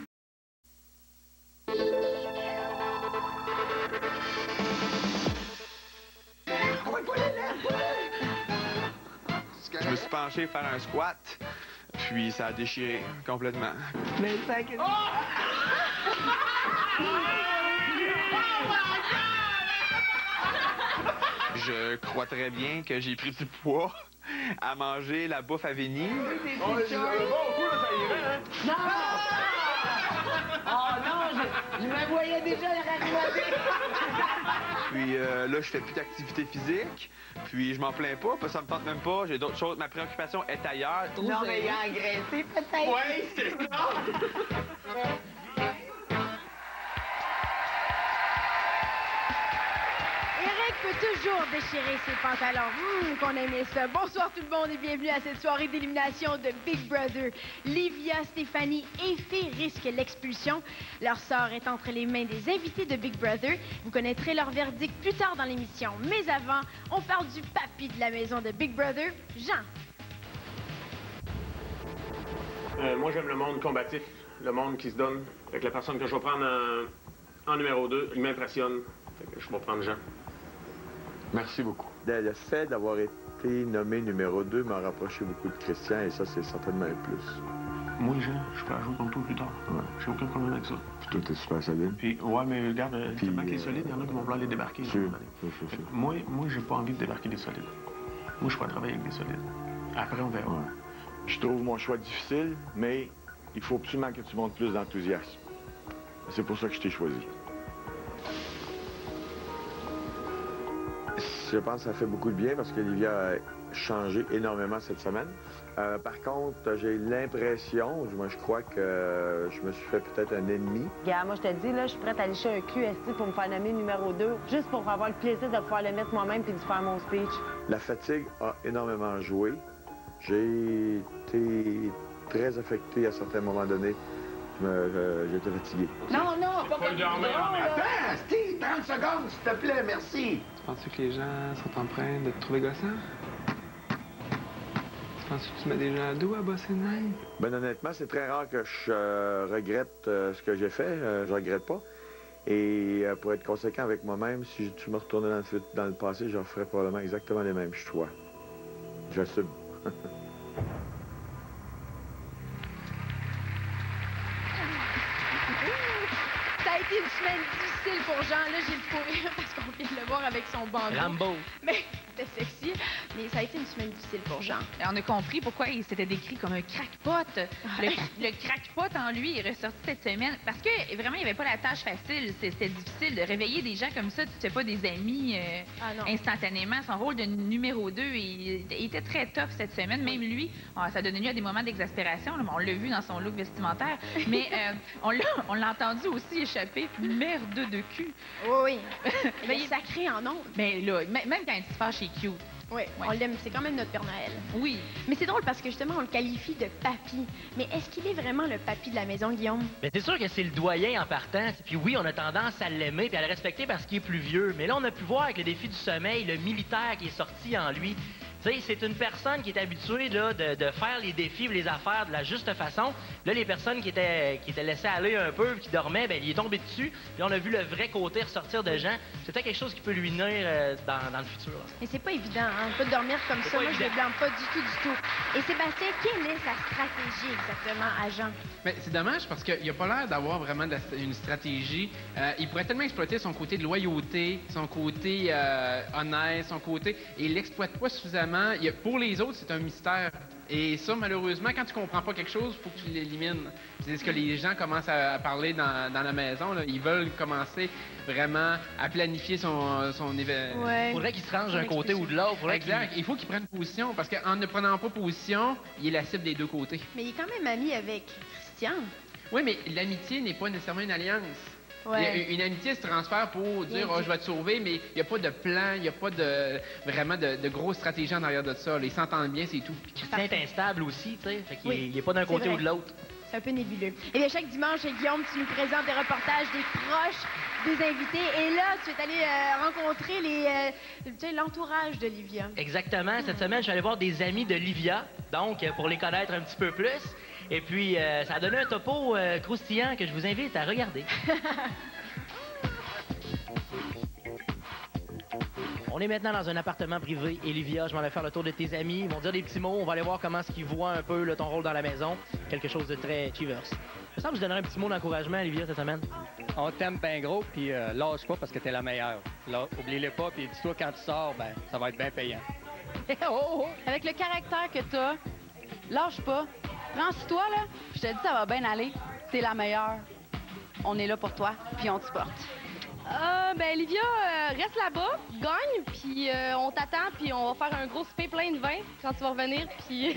Je me suis penché faire un squat, puis ça a déchiré complètement. Mais ça que... Je crois très bien que j'ai pris du poids à manger la bouffe à Vinny. Non! Oh non, je me voyais déjà la raconter. Puis là, je fais plus d'activité physique. Puis je m'en plains pas, parce que ça me tente même pas. J'ai d'autres choses. Ma préoccupation est ailleurs. Non, mais il a engraissé peut-être. Oui, c'est ça! Eric peut toujours déchirer ses pantalons. Qu'on aimait ça. Bonsoir tout le monde et bienvenue à cette soirée d'élimination de Big Brother. Livia, Stéphanie et Fée risquent l'expulsion. Leur sort est entre les mains des invités de Big Brother. Vous connaîtrez leur verdict plus tard dans l'émission. Mais avant, on parle du papy de la maison de Big Brother, Jean. Moi, j'aime le monde combatif, le monde qui se donne. Avec la personne que je vais prendre en numéro 2, il m'impressionne. Fait que je vais prendre Jean. Merci beaucoup. Le fait d'avoir été nommé numéro 2 m'a rapproché beaucoup de Christian et ça, c'est certainement un plus. Moi, Jean, je peux jouer contre toi plus tard. Ouais. J'ai aucun problème avec ça. Puis toi, t'es super solide. Puis, ouais, mais regarde, tellement qu'il est solide, il y en a qui vont vouloir les débarquer. Sûr. Moi, j'ai pas envie de débarquer des solides. Moi, je peux travailler avec des solides. Après, on verra. Ouais. Je trouve mon choix difficile, mais il faut absolument que tu montres plus d'enthousiasme. C'est pour ça que je t'ai choisi. Je pense que ça fait beaucoup de bien parce qu'Olivia a changé énormément cette semaine. Par contre, j'ai l'impression, moi je crois que je me suis fait peut-être un ennemi. Regarde, moi je te dis, là, je suis prête à aller chez un QST pour me faire nommer numéro 2, juste pour avoir le plaisir de pouvoir le mettre moi-même puis de faire mon speech. La fatigue a énormément joué. J'ai été très affecté à certains moments donnés. J'étais fatigué. Non, pas comme dormir en même temps. Attends, Steve, 30 secondes, s'il te plaît, merci. Penses-tu que les gens sont en train de te trouver gossant? Penses-tu que tu mets des gens à dos à bosser de même? Ben honnêtement, c'est très rare que je regrette ce que j'ai fait. Je regrette pas. Et pour être conséquent avec moi-même, si tu me retournais dans le passé, je ferais probablement exactement les mêmes choix. J'assume. Ça a été une semaine difficile pour Jean. Là, j'ai le fou rire parce qu'on vient de le voir avec son bandeau. Rambo. Mais c'était sexy. Mais ça a été une semaine difficile pour Jean. On a compris pourquoi il s'était décrit comme un crackpot. Le crackpot en lui est ressorti cette semaine parce que vraiment, il n'y avait pas la tâche facile. C'était difficile de réveiller des gens comme ça. Tu ne fais pas des amis instantanément. Son rôle de numéro 2, il était très tough cette semaine. Même lui, ça donnait lieu à des moments d'exaspération. On l'a vu dans son look vestimentaire. Mais on l'a entendu aussi échapper merde de cul. Oui. Mais il est sacré en ondes. Mais là, même quand il se fâche, il est cute. Oui, on l'aime. C'est quand même notre Père Noël. Oui. Mais c'est drôle parce que justement, on le qualifie de papy. Mais est-ce qu'il est vraiment le papy de la maison, Guillaume? Mais c'est sûr que c'est le doyen en partant. Puis oui, on a tendance à l'aimer puis à le respecter parce qu'il est plus vieux. Mais là, on a pu voir avec le défi du sommeil, le militaire qui est sorti en lui. Tu sais, c'est une personne qui est habituée là, de faire les défis, les affaires de la juste façon. Là, les personnes qui étaient laissées aller un peu, qui dormaient, ben il est tombé dessus. Puis on a vu le vrai côté ressortir de Jean. C'est peut-être quelque chose qui peut lui nuire dans le futur. Là. Mais c'est pas évident, hein? Pas de dormir comme ça. Moi, je le blâme pas du tout. Et Sébastien, quelle est sa stratégie exactement à Jean? Mais c'est dommage parce qu'il a pas l'air d'avoir vraiment une stratégie. Il pourrait tellement exploiter son côté de loyauté, son côté honnête, son côté... Et il l'exploite pas suffisamment. Pour les autres, c'est un mystère. Et ça, malheureusement, quand tu comprends pas quelque chose, il faut que tu l'élimines. C'est ce que les gens commencent à parler dans la maison. Là. Ils veulent commencer vraiment à planifier son événement. Ouais. Faudrait qu'il se range d'un côté ou de l'autre. Exact. Il faut qu'il prenne position parce qu'en ne prenant pas position, il est la cible des deux côtés. Mais il est quand même ami avec Christian. Oui, mais l'amitié n'est pas nécessairement une alliance. Ouais. Une amitié se transfère pour dire « Oh, je vais te sauver », mais il n'y a pas de plan, il n'y a pas vraiment de grosse stratégie en arrière de ça. Ils s'entendent bien, c'est tout. Christian est instable aussi, tu sais. Fait qu'il n'est pas d'un côté ou de l'autre. C'est un peu nébuleux. Et bien, chaque dimanche, Guillaume, tu nous présentes des reportages des proches des invités. Et là, tu es allé rencontrer l'entourage d'Olivia. Exactement. Cette semaine, je suis allé voir des amis de Livia, donc pour les connaître un petit peu plus. Et puis, ça a donné un topo croustillant que je vous invite à regarder. On est maintenant dans un appartement privé. Olivia, je m'en vais faire le tour de tes amis. Ils vont dire des petits mots. On va aller voir comment est-ce qu'ils voient un peu ton rôle dans la maison. Quelque chose de très Chivers. Je sens que je donnerais un petit mot d'encouragement, Olivia, cette semaine. On t'aime bien gros, puis lâche pas parce que t'es la meilleure. Là, oublie-le pas, puis dis-toi quand tu sors, ben ça va être bien payant. Avec le caractère que t'as, lâche pas. Prends sur toi, là. Je te dis, ça va bien aller. T'es la meilleure. On est là pour toi, puis on te supporte. Ben, Olivia, reste là-bas, gagne, puis on t'attend, puis on va faire un gros souper plein de vin quand tu vas revenir, puis...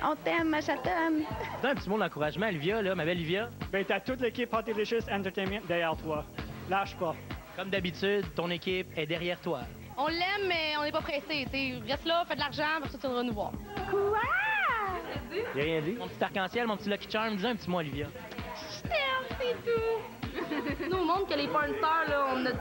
On t'aime, ma chatonne. Donne un petit mot d'encouragement, Olivia, là, ma belle Olivia. Ben, t'as toute l'équipe Hot Delicious Entertainment derrière toi. Lâche pas. Comme d'habitude, ton équipe est derrière toi. On l'aime, mais on n'est pas pressé, tu sais. Reste là, fais de l'argent, pour ça tu viendras nous voir. Quoi? J'ai rien dit. Mon petit arc-en-ciel, mon petit Lucky Charm, dis un petit mot, Olivia. Je t'aime, c'est tout. Nous, on montre que les pornstars, là, on a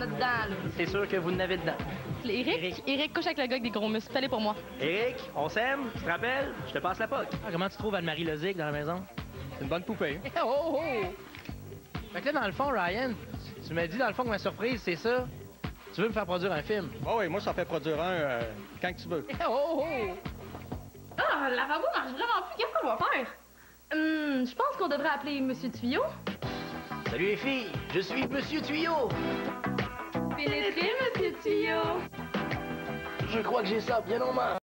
dedans, là. C'est sûr que vous n'avez dedans. Eric couche avec le gars avec des gros muscles. Fais-les pour moi. Eric, on s'aime, tu te rappelles? Je te passe la poque. Comment tu trouves Anne-Marie Lozic dans la maison? C'est une bonne poupée. Oh, oh! Fait que là, dans le fond, Ryan, Tu m'as dit, dans le fond, que ma surprise, c'est ça? Tu veux me faire produire un film? Oh oui, moi, ça fait produire un quand tu veux. Oh, oh! Ah, le lavabo marche vraiment plus. Qu'est-ce qu'on va faire? Je pense qu'on devrait appeler Monsieur Tuyau. Salut les filles, je suis Monsieur Tuyau. Pénétrez, Monsieur Tuyau. Je crois que j'ai ça bien en main.